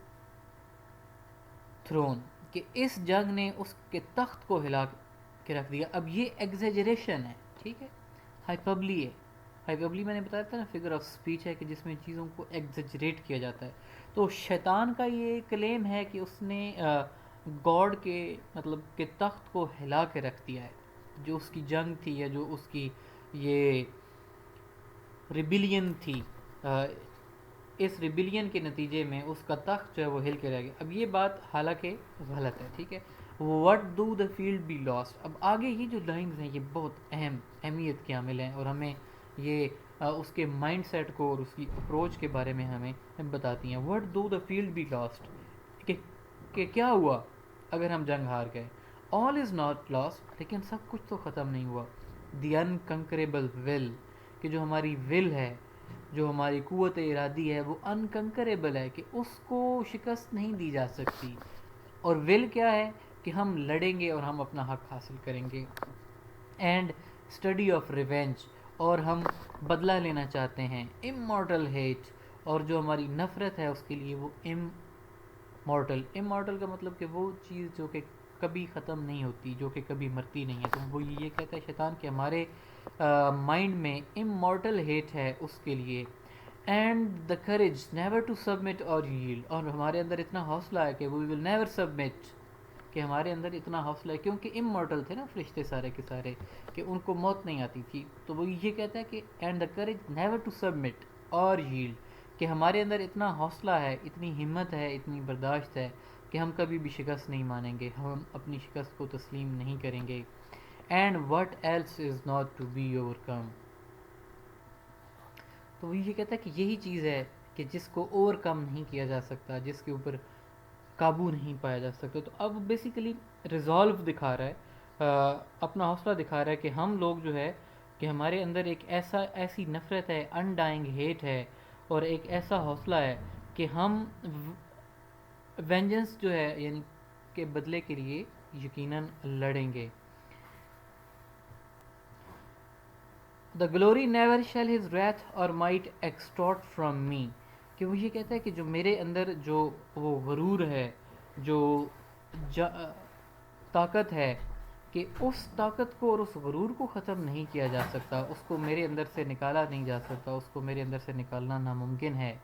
تھرون، کہ اس جنگ نے اس کے تخت کو ہلا کے رکھ دیا. اب یہ ایگزیجریشن ہے، ٹھیک ہے، ہائپبلی ہے. ہائپبلی میں نے بتایا تھا نا، فگر آف اسپیچ ہے کہ جس میں چیزوں کو ایگزیجریٹ کیا جاتا ہے. تو شیطان کا یہ کلیم ہے کہ اس نے گاڈ کے مطلب کہ تخت کو ہلا کے رکھ دیا ہے. جو اس کی جنگ تھی یا جو اس کی یہ ریبیلین تھی، اس ریبیلین کے نتیجے میں اس کا تخت جو ہے وہ ہل کے رہ گیا. اب یہ بات حالانکہ غلط ہے، ٹھیک ہے. What do the field be lost. اب آگے یہ جو لائنز ہیں یہ بہت اہمیت کے حامل ہیں، اور ہمیں یہ اس کے مائنڈ سیٹ کو اور اس کی اپروچ کے بارے میں ہمیں بتاتی ہیں. What do the field be lost, کہ کیا ہوا اگر ہم جنگ ہار گئے. آل از ناٹ لاسٹ، لیکن سب کچھ تو ختم نہیں ہوا. دی انکنکریبل ول، کہ جو ہماری ول ہے، جو ہماری قوت ارادی ہے، وہ انکنکریبل ہے، کہ اس کو شکست نہیں دی جا سکتی. اور ول کیا ہے؟ کہ ہم لڑیں گے اور ہم اپنا حق حاصل کریں گے. اینڈ اسٹڈی آف ریونج، اور ہم بدلہ لینا چاہتے ہیں. امورٹل ہیٹ، اور جو ہماری نفرت ہے اس کے لیے وہ امورٹل. امورٹل کا مطلب کہ وہ چیز جو کہ کبھی ختم نہیں ہوتی، جو کہ کبھی مرتی نہیں ہے. تو وہ یہ کہتا ہے شیطان کہ ہمارے مائنڈ میں امورٹل ہیٹ ہے اس کے لیے. And the courage never to submit or yield, اور ہمارے اندر اتنا حوصلہ ہے کہ وی ول نیور سبمٹ، کہ ہمارے اندر اتنا حوصلہ ہے کیونکہ امورٹل تھے نا فرشتے سارے کے سارے، کہ ان کو موت نہیں آتی تھی. تو وہ یہ کہتا ہے کہ and the courage never to submit or yield, کہ ہمارے اندر اتنا حوصلہ ہے، اتنی ہمت ہے، اتنی برداشت ہے کہ ہم کبھی بھی شکست نہیں مانیں گے، ہم اپنی شکست کو تسلیم نہیں کریں گے. And what else is not to be overcome. تو وہ یہ کہتا ہے کہ یہی چیز ہے کہ جس کو اوور کم نہیں کیا جا سکتا، جس کے اوپر قابو نہیں پایا جا سکتا. تو اب بیسیکلی ریزالو دکھا رہا ہے، اپنا حوصلہ دکھا رہا ہے کہ ہم لوگ جو ہے کہ ہمارے اندر ایک ایسی نفرت ہے، انڈائنگ ہیٹ ہے، اور ایک ایسا حوصلہ ہے کہ ہم وینجنس جو ہے یعنی کہ بدلے کے لیے یقیناً لڑیں گے. دا glory never shell his wreath اور مائٹ ایکسٹورٹ فرام می، کہ وہ یہ کہتا ہے کہ جو میرے اندر جو وہ غرور ہے، جو طاقت ہے، کہ اس طاقت کو اور اس غرور کو ختم نہیں کیا جا سکتا، اس کو میرے اندر سے نکالا نہیں جا سکتا، اس کو میرے اندر سے نکالنا ناممکن ہے.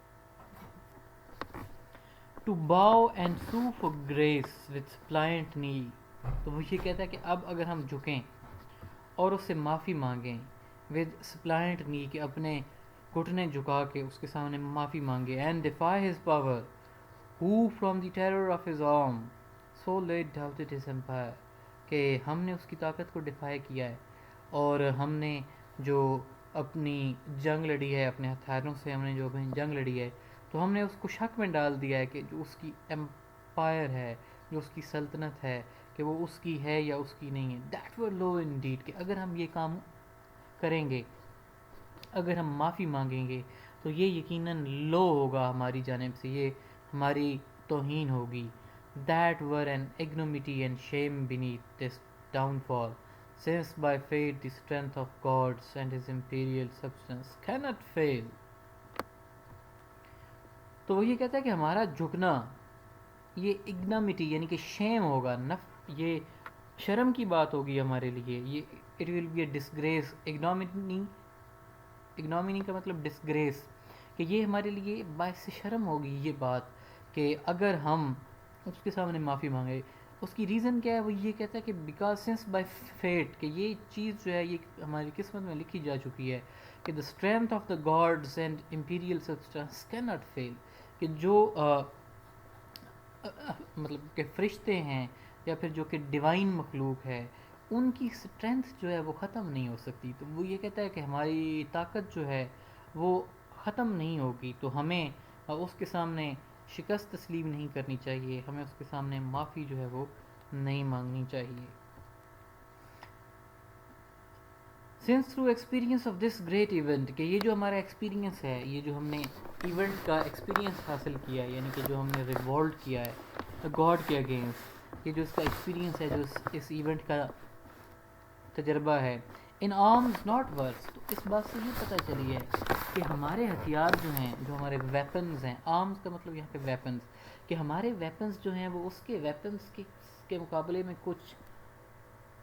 To bow and sue for grace with suppliant knee. تو وہ یہ کہتا ہے کہ اب اگر ہم جھکیں اور اس سے معافی مانگیں ود سپلائنٹ نی، کہ اپنے گھٹنے جھکا کے اس کے سامنے معافی مانگے. And deify his power who from the terror of his arm so late doubted his empire, کہ ہم نے اس کی طاقت کو ڈیفائی کیا ہے، اور ہم نے جو اپنی جنگ لڑی ہے، اپنے ہتھیاروں سے ہم نے جو اپنی جنگ لڑی ہے، تو ہم نے اس کو شک میں ڈال دیا ہے کہ جو اس کی امپائر ہے، جو اس کی سلطنت ہے، کہ وہ اس کی ہے یا اس کی نہیں ہے. That were love in dead, کہ اگر ہم یہ کام کریں گے، اگر ہم معافی مانگیں گے تو یہ یقیناً لو ہوگا ہماری جانب سے، یہ ہماری توہین ہوگی. that were an ignominy and shame beneath this downfall, since by fate the strength of gods and his imperial substance cannot fail. تو وہ یہ کہتا ہے کہ ہمارا جھکنا یہ اگنامٹی یعنی کہ شیم ہوگا، یہ شرم کی بات ہوگی ہمارے لیے، یہ اٹ ول بی اے ڈسگریس. اگنامنی کا مطلب ڈسگریس، کہ یہ ہمارے لیے باعث شرم ہوگی یہ بات کہ اگر ہم اس کے سامنے معافی مانگے. اس کی ریزن کیا ہے؟ وہ یہ کہتا ہے کہ بیکاز سنس بائی فیٹ، کہ یہ چیز جو ہے یہ ہماری قسمت میں لکھی جا چکی ہے کہ the strength of the gods and imperial substance cannot fail, کہ جو مطلب کہ فرشتے ہیں یا پھر جو کہ ڈیوائن مخلوق ہے ان کی اسٹرینتھ جو ہے وہ ختم نہیں ہو سکتی. تو وہ یہ کہتا ہے کہ ہماری طاقت جو ہے وہ ختم نہیں ہوگی، تو ہمیں اس کے سامنے شکست تسلیم نہیں کرنی چاہیے، ہمیں اس کے سامنے معافی جو ہے وہ نہیں مانگنی چاہیے. Since through experience of this great event, کہ یہ جو ہمارا ایکسپیرینس ہے، یہ جو ہم نے ایونٹ کا ایکسپیرینس حاصل کیا ہے، یعنی کہ جو ہم نے ریوولٹ کیا ہے گاڈ کے اگینسٹ، یہ جو اس کا ایکسپیرینس ہے، جو اس ایونٹ کا تجربہ ہے، ان آرمز ناٹ ورس، تو اس بات سے یہ پتہ چلی ہے کہ ہمارے ہتھیار جو ہیں، جو ہمارے ویپنز ہیں، آرمز کا مطلب یہاں پہ ویپنز، کہ ہمارے ویپنز جو ہیں وہ اس کے ویپنز کے مقابلے میں کچھ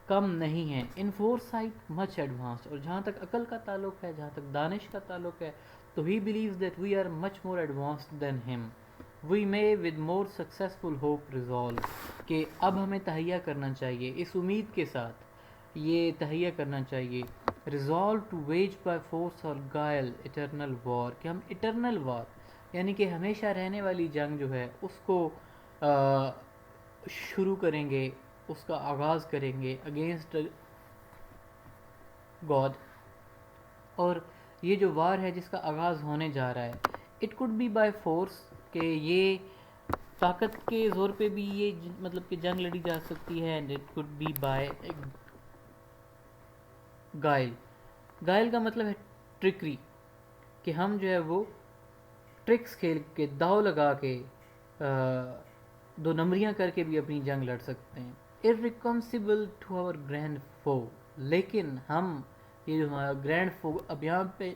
کم نہیں ہیں. ان فور سائٹ مچ ایڈوانس، اور جہاں تک عقل کا تعلق ہے، جہاں تک دانش کا تعلق ہے، تو he believes that we are much more advanced than ہم. We may with more successful hope resolve, کہ اب ہمیں تہیہ کرنا چاہیے اس امید کے ساتھ، یہ تہیہ کرنا چاہیے resolve to wage by force or guile eternal وار، کہ ہم اٹرنل وار یعنی کہ ہمیشہ رہنے والی جنگ جو ہے اس کو شروع کریں گے، اس کا آغاز کریں گے اگینسٹ گاڈ. اور یہ جو وار ہے جس کا آغاز ہونے جا رہا ہے، it could be by force, کہ یہ طاقت کے زور پہ بھی یہ مطلب کہ جنگ لڑی جا سکتی ہے، and it could be by guile. Guile کا مطلب ہے ٹرکری، کہ ہم جو ہے وہ ٹرکس کھیل کے، داؤ لگا کے، دو نمبریاں کر کے بھی اپنی جنگ لڑ سکتے ہیں. irreconcilable ٹو our گرینڈ فو، لیکن ہم یہ جو ہمارا گرینڈ فو، اب یہاں پہ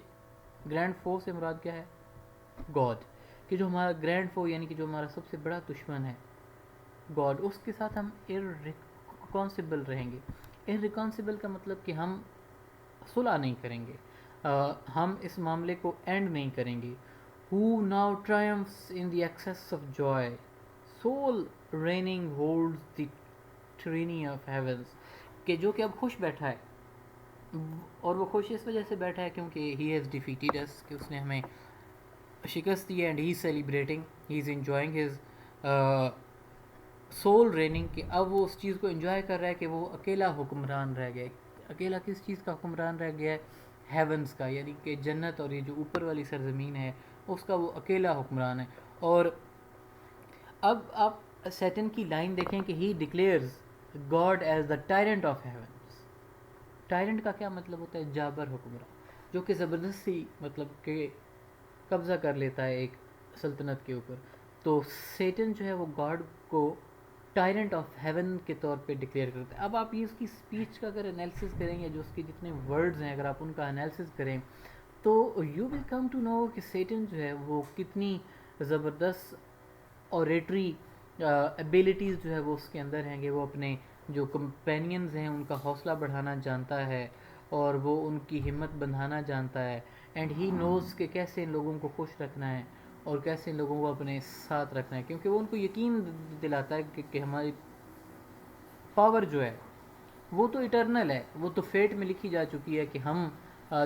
گرینڈ فو سے مراد کیا ہے؟ گاڈ، کہ جو ہمارا گرینڈ فو یعنی کہ جو ہمارا سب سے بڑا دشمن ہے گاڈ، اس کے ساتھ ہم irreconcilable رہیں گے. irreconcilable کا مطلب کہ ہم صلح نہیں کریں گے، ہم اس معاملے کو اینڈ نہیں کریں گے. who now triumphs in the excess of joy, soul reigning holds the tyranny of heavens، کہ جو کہ اب خوش بیٹھا ہے، اور وہ خوش اس وجہ سے بیٹھا ہے کیونکہ he has defeated us، کہ اس نے ہمیں شکست دی ہے، and he is celebrating, he is enjoying his soul reigning، کہ اب وہ اس چیز کو انجوائے کر رہا ہے کہ وہ اکیلا حکمران رہ گیا ہے. اکیلا کس چیز کا حکمران رہ گیا ہے؟ ہیونس کا، یعنی کہ جنت اور یہ جو اوپر والی سرزمین ہے اس کا وہ اکیلا حکمران ہے. اور اب آپ سیٹن کی لائن دیکھیں کہ he declares God as the tyrant of heavens. Tyrant کا کیا مطلب ہوتا ہے؟ جابر حکمران، جو کہ زبردستی مطلب کہ قبضہ کر لیتا ہے ایک سلطنت کے اوپر. تو سیٹن جو ہے وہ گاڈ کو ٹائرنٹ آف ہیون کے طور پہ ڈکلیئر کرتا ہے. اب آپ یہ اس کی اسپیچ کا اگر انالیسس کریں یا جو اس کے جتنے ورڈز ہیں اگر آپ ان کا انالیسس کریں تو you will come to know کہ سیٹن جو ہے وہ کتنی زبردست اوریٹری ایبیلٹیز جو ہے وہ اس کے اندر ہیں، کہ وہ اپنے جو کمپینینز ہیں ان کا حوصلہ بڑھانا جانتا ہے اور وہ ان کی ہمت بندھانا جانتا ہے. اینڈ ہی نوز کہ کیسے ان لوگوں کو خوش رکھنا ہے اور کیسے ان لوگوں کو اپنے ساتھ رکھنا ہے، کیونکہ وہ ان کو یقین دلاتا ہے کہ ہماری پاور جو ہے وہ تو اٹرنل ہے، وہ تو فیٹ میں لکھی جا چکی ہے کہ ہم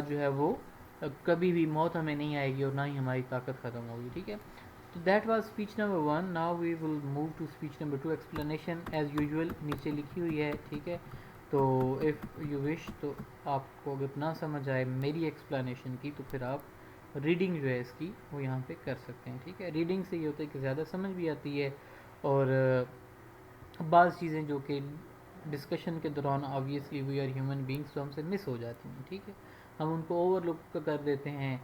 جو ہے وہ کبھی بھی موت ہمیں نہیں آئے گی اور نہ ہی ہماری طاقت ختم ہوگی. ٹھیک ہے، تو that was speech number 1. Now we will move to speech number 2. Explanation as usual نیچے لکھی ہوئی ہے. ٹھیک ہے، تو اف یو وش، تو آپ کو اگر نہ سمجھ آئے میری ایکسپلینیشن کی تو پھر آپ ریڈنگ جو ہے اس کی وہ یہاں پہ کر سکتے ہیں. ٹھیک ہے، ریڈنگ سے یہ ہوتا ہے کہ زیادہ سمجھ بھی آتی ہے، اور بعض چیزیں جو کہ ڈسکشن کے دوران obviously we are human beings تو ہم سے مس ہو جاتی ہیں. ٹھیک ہے، ہم ان کو اوور لک کر دیتے ہیں،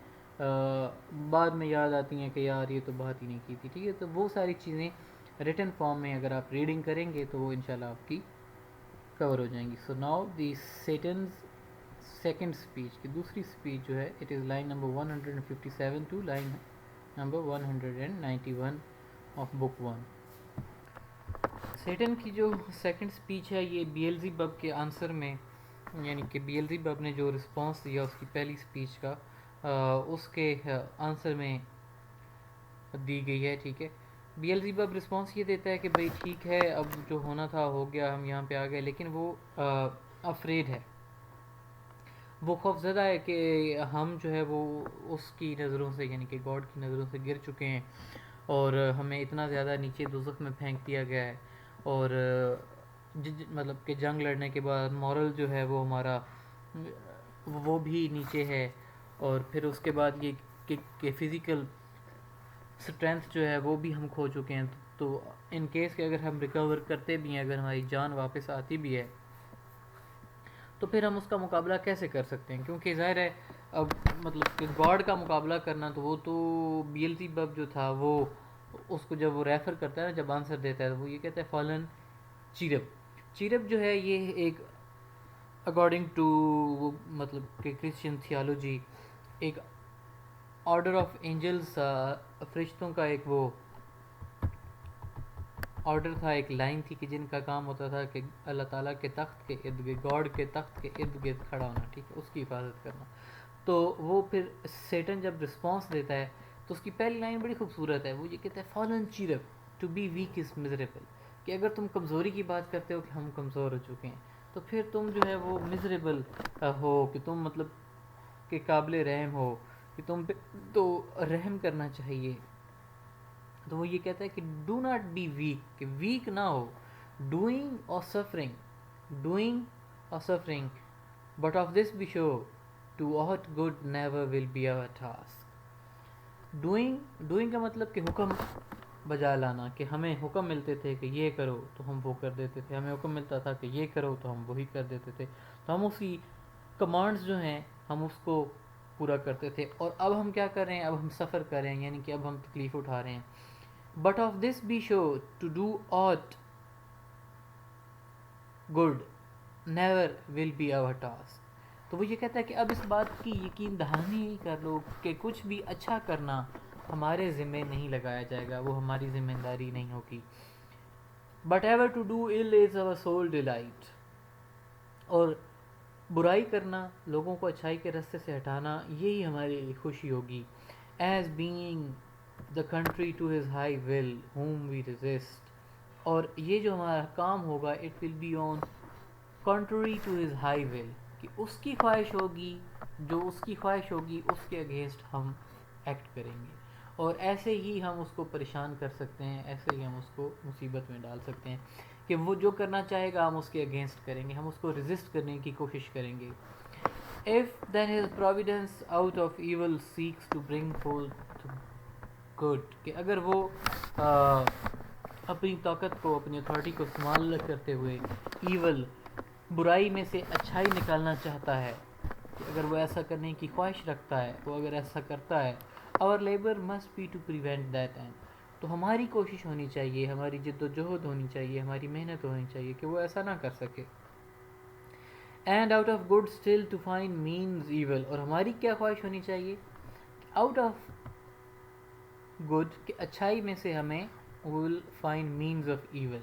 بعد میں یاد آتی ہیں کہ یار یہ تو بات ہی نہیں کی تھی. ٹھیک ہے، تو وہ ساری چیزیں ریٹن فارم میں اگر آپ ریڈنگ کریں گے تو وہ انشاءاللہ آپ کی کور ہو جائیں گی. So now the Satan's second speech کی دوسری اسپیچ جو ہے it is line number 157 to line number 191 of book 1. Satan کی جو سیکنڈ اسپیچ ہے یہ بی ایل زی بب کے آنسر میں، یعنی کہ بی ایل زی بب نے جو رسپانس دیا اس کی پہلی اسپیچ کا اس کے آنسر میں دی گئی ہے. ٹھیک ہے، بی ایل زی بب رسپانس یہ دیتا ہے کہ بھئی ٹھیک ہے، اب جو ہونا تھا ہو گیا، ہم یہاں پہ آ گئے، لیکن وہ افریڈ ہے، وہ خوف زدہ ہے کہ ہم جو ہے وہ اس کی نظروں سے، یعنی کہ گاڈ کی نظروں سے گر چکے ہیں، اور ہمیں اتنا زیادہ نیچے دوزخ میں پھینک دیا گیا ہے، اور مطلب کہ جنگ لڑنے کے بعد مورل جو ہے وہ ہمارا وہ بھی نیچے ہے، اور پھر اس کے بعد یہ کہ فزیکل اسٹرینتھ جو ہے وہ بھی ہم کھو چکے ہیں. تو ان کیس کہ اگر ہم ریکور کرتے بھی ہیں، اگر ہماری جان واپس آتی بھی ہے، تو پھر ہم اس کا مقابلہ کیسے کر سکتے ہیں؟ کیونکہ ظاہر ہے اب مطلب کہ گاڈ کا مقابلہ کرنا، تو وہ تو بی ایل سی بب جو تھا وہ اس کو جب وہ ریفر کرتا ہے نا، جب آنسر دیتا ہے، تو وہ یہ کہتا ہے فالن چیرب. چیرب جو ہے یہ ایک اکارڈنگ ٹو مطلب کہ کرسچن تھیالوجی ایک آرڈر آف اینجلس، فرشتوں کا ایک وہ آرڈر تھا، ایک لائن تھی کہ جن کا کام ہوتا تھا کہ اللہ تعالیٰ کے تخت کے ارد گرد، گاڈ کے تخت کے ارد گرد کھڑا ہونا، ٹھیک ہے، اس کی حفاظت کرنا. تو وہ پھر سیٹن جب رسپانس دیتا ہے تو اس کی پہلی لائن بڑی خوبصورت ہے، وہ یہ کہتا ہے fallen cherub to be weak is miserable, کہ اگر تم کمزوری کی بات کرتے ہو کہ ہم کمزور ہو چکے ہیں، تو پھر تم جو ہے وہ مزریبل ہو، کہ تم مطلب کہ قابل رحم ہو، کہ تم پہ تو رحم کرنا چاہیے. تو وہ یہ کہتا ہے کہ ڈو ناٹ بی ویک، کہ ویک نہ ہو، doing or suffering but of this be sure to aught good never will be our task. Doing کا مطلب کہ حکم بجا لانا، کہ ہمیں حکم ملتے تھے کہ یہ کرو تو ہم وہ کر دیتے تھے، ہمیں حکم ملتا تھا کہ یہ کرو تو ہم وہی کر دیتے تھے، تو ہم اس کی کمانڈز جو ہیں ہم اس کو پورا کرتے تھے. اور اب ہم کیا کر رہے ہیں؟ اب ہم سفر کر رہے ہیں، یعنی کہ اب ہم تکلیف اٹھا رہے ہیں. But of this be sure to do aught good never will be our task. تو وہ یہ کہتا ہے کہ اب اس بات کی یقین دہانی کر لو کہ کچھ بھی اچھا کرنا ہمارے ذمہ نہیں لگایا جائے گا، وہ ہماری ذمہ داری نہیں ہوگی. But ever to do ill از our sole delight. اور برائی کرنا، لوگوں کو اچھائی کے راستے سے ہٹانا، یہی ہماری خوشی ہوگی. As being the country to his high will whom we resist. اور یہ جو ہمارا کام ہوگا it will be on contrary to his high will، کہ اس کی خواہش ہوگی، جو اس کی خواہش ہوگی اس کے اگینسٹ ہم ایکٹ کریں گے، اور ایسے ہی ہم اس کو پریشان کر سکتے ہیں، ایسے ہی ہم اس کو مصیبت میں ڈال سکتے ہیں کہ وہ جو کرنا چاہے گا ہم اس کے اگینسٹ کریں گے، ہم اس کو ریزسٹ کرنے کی کوشش کریں گے. If then his providence out of evil seeks to bring forth good، کہ اگر وہ اپنی طاقت کو، اپنی اتھارٹی کو استعمال کرتے ہوئے ایول، برائی میں سے اچھائی نکالنا چاہتا ہے، کہ اگر وہ ایسا کرنے کی خواہش رکھتا ہے، وہ اگر ایسا کرتا ہے، our labor must be to prevent that end، تو ہماری کوشش ہونی چاہیے، ہماری جد و جہد ہونی چاہیے، ہماری محنت ہونی چاہیے کہ وہ ایسا نہ کر سکے. And out of good still to find means evil, اور ہماری کیا خواہش ہونی چاہیے؟ آؤٹ آف گڈ، کہ اچھائی میں سے ہمیں will find means of evil,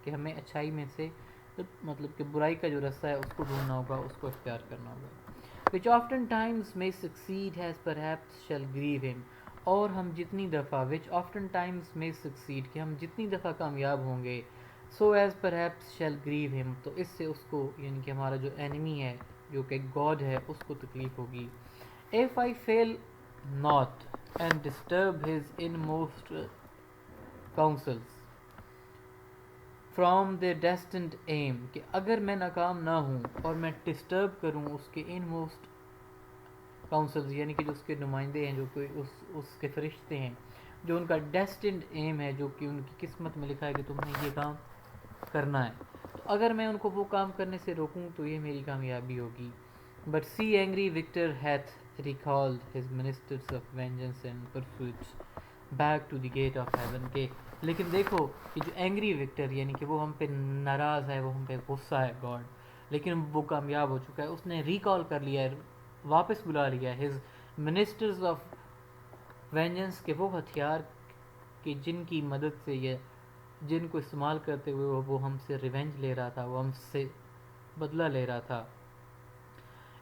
کہ ہمیں اچھائی میں سے مطلب کہ برائی کا جو رستہ ہے اس کو ڈھونڈنا ہوگا، اس کو اختیار کرنا ہوگا. which often times may succeed as perhaps shall grieve him، اور ہم جتنی دفعہ which often times may succeed، کہ ہم جتنی دفعہ کامیاب ہوں گے so as perhaps shall grieve him، تو اس سے اس کو، یعنی کہ ہمارا جو enemy ہے جو کہ گاڈ ہے، اس کو تکلیف ہوگی. if I fail not and disturb his inmost counsels from their destined aim، کہ اگر میں ناکام نہ ہوں اور میں ڈسٹرب کروں اس کے ان موسٹ کاؤنسلز، یعنی کہ جو اس کے نمائندے ہیں، جو کہ اس کے فرشتے ہیں، جو ان کا ڈیسٹنڈ ایم ہے، جو کہ ان کی قسمت میں لکھا ہے کہ تمہیں یہ کام کرنا ہے، تو اگر میں ان کو وہ کام کرنے سے روکوں تو یہ میری کامیابی ہوگی. بٹ سی اینگری وکٹر ہیتھ recalled his ministers of vengeance and pursuits back to the gate of heaven، کہ لیکن دیکھو کہ جو اینگری وکٹر یعنی کہ وہ ہم پہ ناراض ہے، وہ ہم پہ غصہ ہے گاڈ، لیکن وہ کامیاب ہو چکا ہے، اس نے ریکال کر لیا ہے، واپس بلا لیا ہے ہز منسٹرز آف وینجنس کے وہ ہتھیار کہ جن کی مدد سے یہ جن کو استعمال کرتے ہوئے وہ ہم سے ریونج لے رہا تھا، وہ ہم سے بدلہ لے رہا تھا.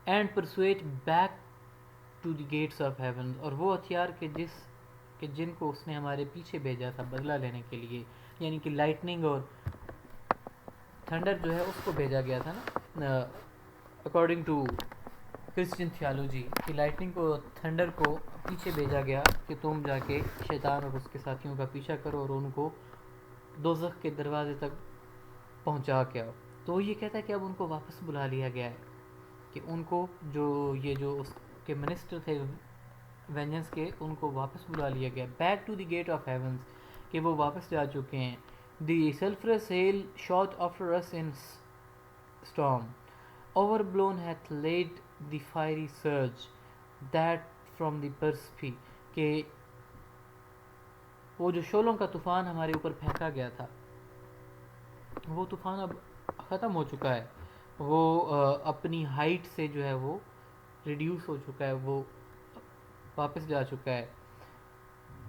And pursuit back to the gates of heaven, اور وہ ہتھیار کہ جن کو اس نے ہمارے پیچھے بھیجا تھا بدلہ لینے کے لیے، یعنی کہ لائٹننگ اور تھنڈر جو ہے اس کو بھیجا گیا تھا نا اکارڈنگ ٹو کرسچن تھیالوجی، کہ لائٹننگ کو تھنڈر کو پیچھے بھیجا گیا کہ تم جا کے شیطان اور اس کے ساتھیوں کا پیچھا کرو اور ان کو دوزخ کے دروازے تک پہنچا کے آؤ. تو یہ کہتا ہے کہ اب ان کو واپس بلا لیا گیا ہے، کہ ان کو جو اس کے منسٹر تھے وینجنس کے، ان کو واپس بلا لیا گیا back to the gate of heavens, کہ وہ واپس جا چکے ہیں. The sulphurous hail shot after us in storm overblown hath laid the fiery surge that from the Perspi، کہ وہ جو شولوں کا طوفان ہمارے اوپر پھینکا گیا تھا وہ طوفان اب ختم ہو چکا ہے، وہ اپنی ہائٹ سے جو ہے وہ ریڈیوس ہو چکا ہے، وہ واپس جا چکا ہے.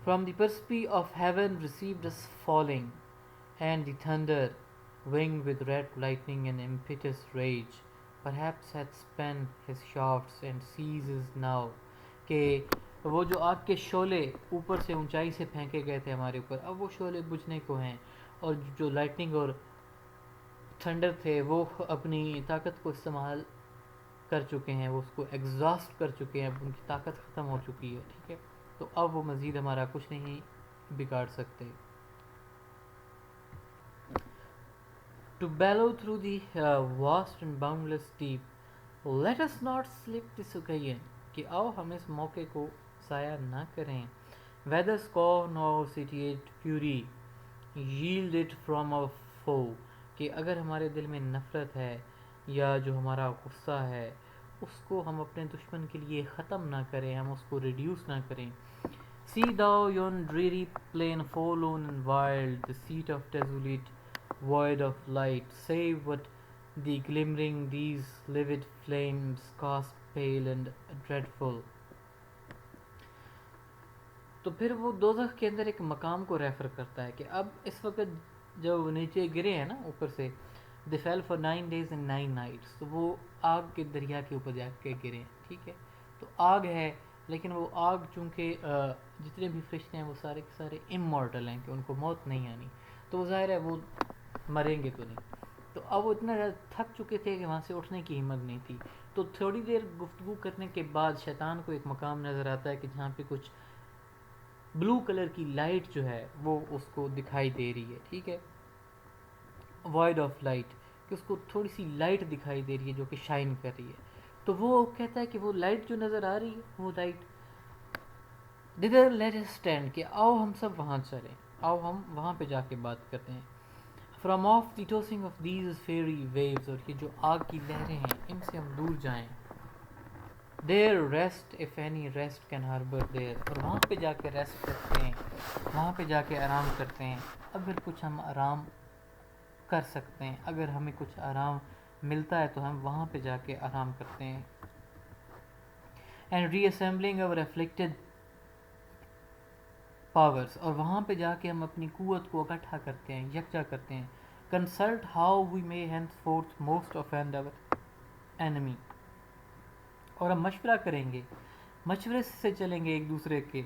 From the perspy of heaven received us falling, and the thunder, winged with red lightning and impetuous rage, perhaps hath spent his shafts and ceases now. کہ وہ جو آگ کے شعلے اوپر سے اونچائی سے پھینکے گئے تھے ہمارے اوپر، اب وہ شعلے بجھنے کو ہیں، اور جو لائٹننگ اور تھنڈر تھے وہ اپنی طاقت کو استعمال کر چکے ہیں، وہ اس کو ایگزاسٹ کر چکے ہیں، اب ان کی طاقت ختم ہو چکی ہے. ٹھیک ہے، تو اب وہ مزید ہمارا کچھ نہیں بگاڑ سکتے. To bellow through the vast and boundless deep, let us not slip this occasion، کہ آؤ ہم اس موقع کو ضائع نہ کریں. Whether scorn or satiate fury, yield it from our foe، کہ اگر ہمارے دل میں نفرت ہے یا جو ہمارا غصہ ہے اس کو ہم اپنے دشمن کے لیے ختم نہ کریں، ہم اس کو ریڈیوس نہ کریں. See thou yon dreary plain forlorn and wild, the seat of desolate void of light, save but the glimmering these livid flames cast pale and dreadful. تو پھر وہ دوزخ کے اندر ایک مقام کو ریفر کرتا ہے کہ اب اس وقت جب نیچے گرے ہیں نا اوپر سے، they fell for 9 days and 9 nights، تو وہ آگ کے دریا کے اوپر جا کے گرے ہیں. ٹھیک ہے، تو آگ ہے، لیکن وہ آگ چونکہ جتنے بھی فرشتے ہیں وہ سارے کے سارے امورٹل ہیں، کہ ان کو موت نہیں آنی، تو وہ ظاہر ہے وہ مریں گے تو نہیں. تو اب وہ اتنا زیادہ تھک چکے تھے کہ وہاں سے اٹھنے کی ہمت نہیں تھی. تو تھوڑی دیر گفتگو کرنے کے بعد شیطان کو ایک مقام نظر آتا ہے کہ جہاں پہ کچھ بلو کلر کی لائٹ جو ہے وہ اس کو دکھائی دے رہی ہے. ٹھیک ہے، وائڈ آف لائٹ، کہ اس کو تھوڑی سی لائٹ دکھائی دے رہی ہے جو کہ شائن کر رہی ہے. تو وہ کہتا ہے کہ وہ لائٹ جو نظر آ رہی ہے وہ light thither let us stand, کہ آؤ ہم سب وہاں چلیں، آؤ ہم وہاں پہ جا کے بات کرتے ہیں. From off the tossing of these fiery waves, اور یہ جو آگ کی لہریں ہیں ان سے ہم دور جائیں. There rest if any rest can harbour there, اور وہاں پہ جا کے ریسٹ کرتے ہیں، وہاں پہ جا کے آرام کرتے ہیں اگر کچھ ہم آرام کر سکتے ہیں، اگر ہمیں کچھ آرام ملتا ہے تو ہم وہاں پہ جا کے آرام کرتے ہیں. اینڈ ری اسمبلنگ اور افلکٹڈ پاورس، اور وہاں پہ جا کے ہم اپنی قوت کو اکٹھا کرتے ہیں، یکجا کرتے ہیں. Consult how we may henceforth most offend our enemy، اور ہم مشورہ کریں گے، مشورے سے چلیں گے ایک دوسرے کے،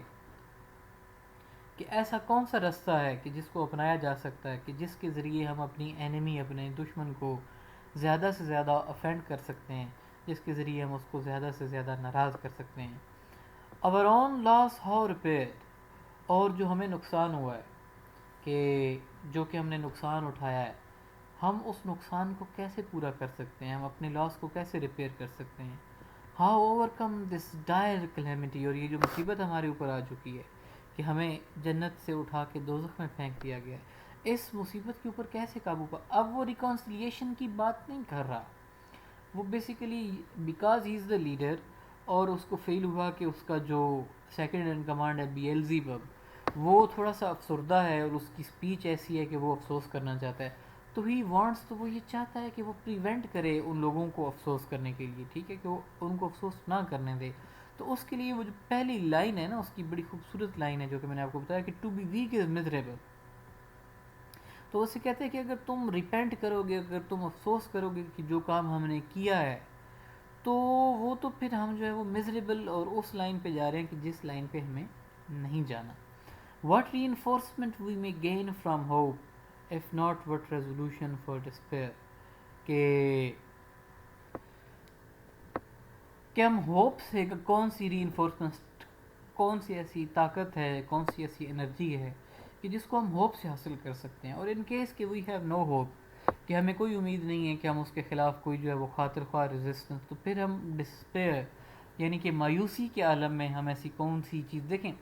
کہ ایسا کون سا رستہ ہے کہ جس کو اپنایا جا سکتا ہے، کہ جس کے ذریعے ہم اپنی اینمی، اپنے دشمن کو زیادہ سے زیادہ افینڈ کر سکتے ہیں، جس کے ذریعے ہم اس کو زیادہ سے زیادہ ناراض کر سکتے ہیں. our own loss how repaired، اور جو ہمیں نقصان ہوا ہے، کہ جو کہ ہم نے نقصان اٹھایا ہے، ہم اس نقصان کو کیسے پورا کر سکتے ہیں، ہم اپنے لاس کو کیسے ریپیئر کر سکتے ہیں. How overcome this dire calamity, اور یہ جو مصیبت ہمارے اوپر آ چکی ہے کہ ہمیں جنت سے اٹھا کے دوزخ میں پھینک دیا گیا ہے، اس مصیبت کے اوپر کیسے قابو پا. اب وہ ریکانسلیشن کی بات نہیں کر رہا، وہ basically because he is the leader, اور اس کو فیل ہوا کہ اس کا جو سیکنڈ ان کمانڈ ہے بیلزیبب، وہ تھوڑا سا افسردہ ہے اور اس کی اسپیچ ایسی ہے کہ وہ افسوس کرنا چاہتا ہے، تو ہی وانٹس، تو وہ یہ چاہتا ہے کہ وہ پریونٹ کرے ان لوگوں کو افسوس کرنے کے لیے، ٹھیک ہے، کہ وہ ان کو افسوس نہ کرنے دے. تو اس کے لیے وہ جو پہلی لائن ہے نا، اس کی بڑی خوبصورت لائن ہے جو کہ میں نے آپ کو بتایا کہ to be weak is miserable. تو اسے کہتے ہیں کہ اگر تم ریپینٹ کرو گے، اگر تم افسوس کرو گے کہ جو کام ہم نے کیا ہے، تو وہ تو پھر ہم جو ہے وہ میزریبل اور اس لائن پہ جا رہے ہیں کہ جس لائن پہ ہمیں نہیں جانا. What re enforcement we may gain from hope if not what resolution for despair. کہ ہم ہوپ سے کون سی ری انفورسمنٹ، کون سی ایسی طاقت ہے، کون سی ایسی انرجی ہے کہ جس کو ہم ہوپ سے حاصل کر سکتے ہیں. اور ان کیس کہ وی ہیو نو ہوپ، کہ ہمیں کوئی امید نہیں ہے کہ ہم اس کے خلاف کوئی جو ہے وہ خاطر خواہ ریزسٹنس، تو پھر ہم ڈسپیئر یعنی کہ مایوسی کے عالم میں ہم ایسی کون سی چیز دیکھیں.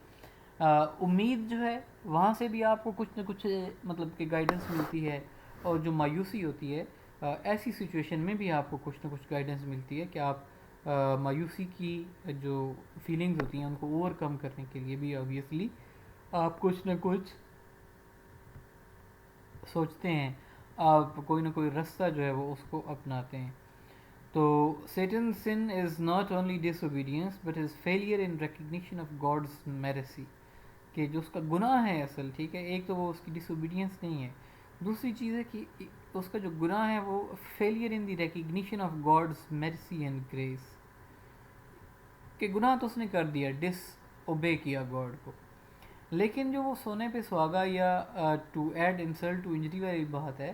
امید جو ہے وہاں سے بھی آپ کو کچھ نہ کچھ مطلب کہ گائیڈنس ملتی ہے، اور جو مایوسی ہوتی ہے ایسی سچویشن میں بھی آپ کو کچھ نہ کچھ گائیڈنس ملتی ہے کہ آپ مایوسی کی جو فیلنگز ہوتی ہیں ان کو اوور کم کرنے کے لیے بھی آبویسلی آپ کچھ نہ کچھ سوچتے ہیں، آپ کوئی نہ کوئی رستہ جو ہے وہ اس کو اپناتے ہیں. تو Satan sin is not only disobedience but is failure in recognition of God's mercy. کہ جو اس کا گناہ ہے اصل، ٹھیک ہے، ایک تو وہ اس کی ڈس اوبیڈینس نہیں ہے، دوسری چیز ہے کہ اس کا جو گناہ ہے وہ failure in the recognition of God's mercy and grace. کہ گناہ تو اس نے کر دیا، ڈس اوبے کیا گاڈ کو، لیکن جو وہ سونے پہ سہاگا یا to add insult to injury والی بات ہے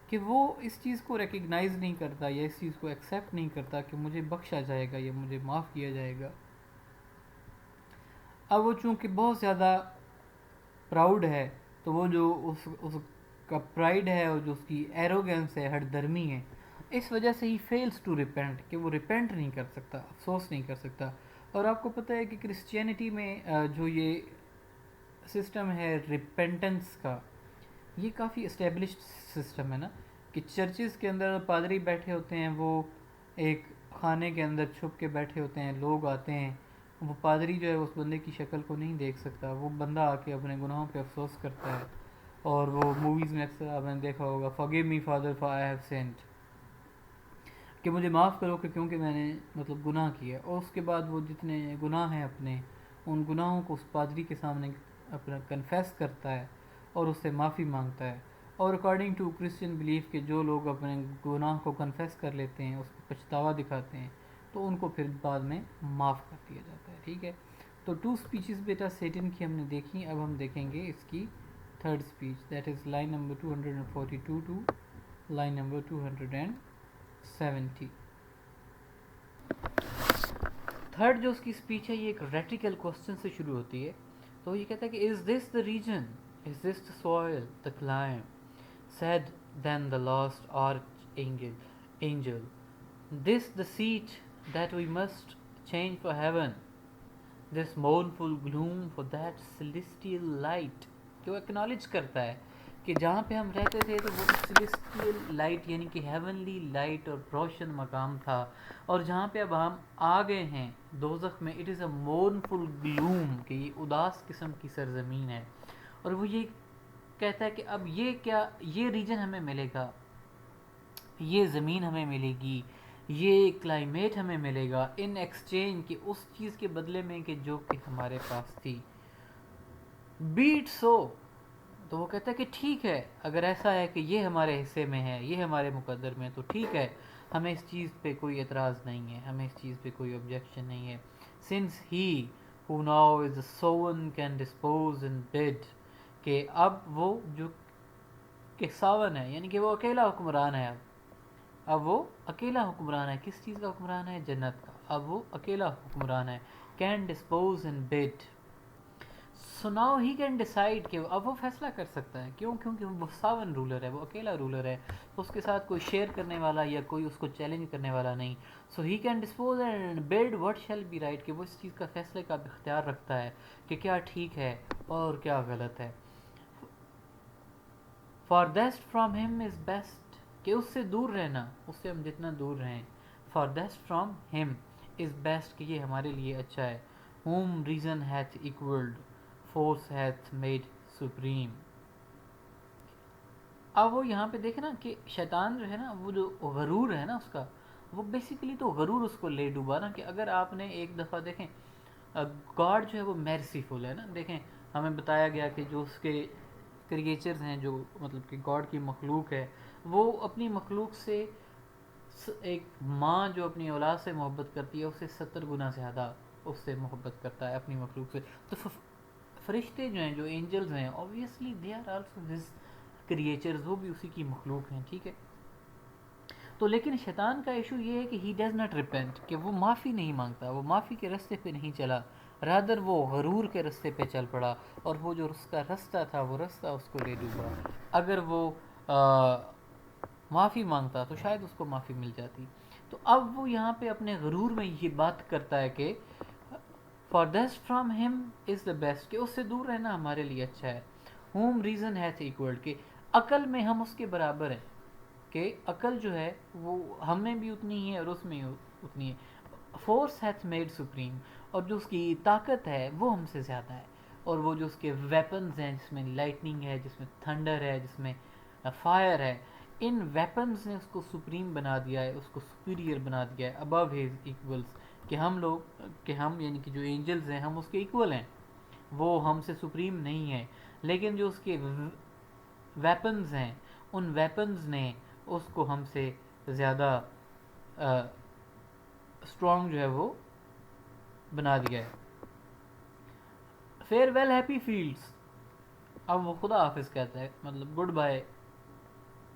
کہ وہ اس چیز کو ریکگنائز نہیں کرتا یا اس چیز کو ایکسیپٹ نہیں کرتا کہ مجھے بخشا جائے گا یا مجھے معاف کیا جائے گا. اب وہ چونکہ بہت زیادہ پراؤڈ ہے، تو وہ جو اس کا پرائڈ ہے اور جو اس کی ایروگینس ہے، ہٹ درمی ہے، اس وجہ سے ہی فیلز ٹو ریپینٹ، کہ وہ ریپینٹ نہیں کر سکتا، افسوس نہیں کر سکتا. اور آپ کو پتہ ہے کہ کرسچینٹی میں جو یہ سسٹم ہے ریپینٹنس کا، یہ کافی اسٹیبلشڈ سسٹم ہے نا. کہ چرچز کے اندر پادری بیٹھے ہوتے ہیں، وہ ایک خانے کے اندر چھپ کے بیٹھے ہوتے ہیں، لوگ آتے ہیں، وہ پادری جو ہے اس بندے کی شکل کو نہیں دیکھ سکتا، وہ بندہ آ کے اپنے گناہوں پہ افسوس کرتا ہے. اور وہ موویز میں اکثر آپ نے دیکھا ہوگا forgive me father for I have sinned, کہ مجھے معاف کرو کہ کیونکہ میں نے مطلب گناہ کیا. اور اس کے بعد وہ جتنے گناہ ہیں اپنے، ان گناہوں کو اس پادری کے سامنے اپنا کنفیس کرتا ہے اور اس سے معافی مانگتا ہے. اور اکارڈنگ ٹو کرسچن بلیف کہ جو لوگ اپنے گناہ کو کنفیس کر لیتے ہیں، اس کو پچھتاوا دکھاتے ہیں، تو ان کو پھر بعد میں معاف کر دیا جاتا ہے. ٹھیک ہے، تو 2 اسپیچز بیٹا سیٹن کی ہم نے دیکھی. اب ہم دیکھیں گے اس کی 3rd speech, that is line number 242 to line number 270. Third جو اس کی اسپیچ ہے، یہ ایک ریٹیکل کوسچن سے شروع ہوتی ہے. تو یہ کہتا ہے کہ is this the region, is this the soil, the clime said then the lost archangel, this the seat that we must change for heaven, this mournful gloom for that celestial light. کہ وہ acknowledge کرتا ہے کہ جہاں پہ ہم رہتے تھے تو وہ سیلیسٹیل لائٹ یعنی کہ ہیونلی لائٹ اور روشن مقام تھا، اور جہاں پہ اب ہم آ گئے ہیں دوزخ میں، اٹ از اے مورنفل گلوم، کہ یہ اداس قسم کی سرزمین ہے. اور وہ یہ کہتا ہے کہ اب یہ ریجن ہمیں ملے گا، یہ زمین ہمیں ملے گی، یہ کلائمیٹ ہمیں ملے گا ان ایکسچینج کہ اس چیز کے بدلے میں کہ جو کہ ہمارے پاس تھی. بیٹ سو. تو وہ کہتا ہے کہ ٹھیک ہے، اگر ایسا ہے کہ یہ ہمارے حصے میں ہے، یہ ہمارے مقدر میں، تو ٹھیک ہے، ہمیں اس چیز پہ کوئی اعتراض نہیں ہے، ہمیں اس چیز پہ کوئی آبجیکشن نہیں ہے. Since he who now is a sovereign can dispose in bid، کہ اب وہ جو کہ ساون ہے یعنی کہ وہ اکیلا حکمران ہے، اب وہ اکیلا حکمران ہے. کس چیز کا حکمران ہے؟ جنت کا. اب وہ اکیلا حکمران ہے. can dispose in bid. So now he can decide کہ اب وہ فیصلہ کر سکتا ہے. کیوں؟ کیونکہ وہ ساون رولر ہے، وہ اکیلا رولر ہے، اس کے ساتھ کوئی شیئر کرنے والا یا کوئی اس کو چیلنج کرنے والا نہیں. So he can dispose and bid what shall be right، کہ وہ اس چیز کا فیصلے کا اختیار رکھتا ہے کہ کیا ٹھیک ہے اور کیا غلط ہے. farthest from him is best، کہ اس سے دور رہنا، اس سے ہم جتنا دور رہیں. farthest from him is best، کہ یہ ہمارے لیے اچھا ہے. whom reason hath equaled force hath made supreme. اب وہ یہاں پہ دیکھیں نا کہ شیطان جو ہے نا وہ جو غرور ہے نا اس کا، وہ بیسیکلی تو غرور اس کو لے ڈوبا نا، کہ اگر آپ نے ایک دفعہ دیکھیں گاڈ جو ہے وہ میرسیفل ہے نا. دیکھیں ہمیں بتایا گیا کہ جو اس کے کریچرز ہیں، جو مطلب کہ گاڈ کی مخلوق ہے، وہ اپنی مخلوق سے ایک ماں جو اپنی اولاد سے محبت کرتی ہے، اسے 70 گنا زیادہ اس سے محبت کرتا ہے اپنی مخلوق سے. تو فرشتے جو ہیں، جو اینجلز ہیں، obviously they are also his creatures، وہ بھی اسی کی مخلوق ہیں، ٹھیک ہے. تو لیکن شیطان کا ایشو یہ ہے کہ he does not repent، کہ وہ معافی نہیں مانگتا، وہ معافی کے رستے پہ نہیں چلا، رادر وہ غرور کے رستے پہ چل پڑا، اور وہ جو اس کا رستہ تھا وہ رستہ اس کو لے ڈوبا. اگر وہ معافی مانگتا تو شاید اس کو معافی مل جاتی. تو اب وہ یہاں پہ اپنے غرور میں یہ بات کرتا ہے کہ farthest from him is the best، کہ اس سے دور رہنا ہمارے لیے اچھا ہے. whom reason hath equaled، کہ عقل میں ہم اس کے برابر ہیں، کہ عقل جو ہے وہ ہم میں بھی اتنی ہی ہے اور اس میں اتنی ہے. force hath made supreme، اور جو اس کی طاقت ہے وہ ہم سے زیادہ ہے، اور وہ جو اس کے ویپنز ہیں، جس میں لائٹننگ ہے، جس میں تھنڈر ہے، جس میں فائر ہے، ان ویپنز نے اس کو سپریم بنا دیا ہے، اس کو سپیریئر بنا دیا ہے، ابو ہیز ایکولز، کہ ہم لوگ، کہ ہم یعنی کہ جو اینجلز ہیں ہم اس کے ایکول ہیں، وہ ہم سے سپریم نہیں ہے. لیکن جو اس کے ویپنز ہیں، ان ویپنز نے اس کو ہم سے زیادہ اسٹرانگ جو ہے وہ بنا دیا ہے. فیئر ویل ہیپی فیلڈس، اب وہ خدا حافظ کہتا ہے، مطلب گڈ بائے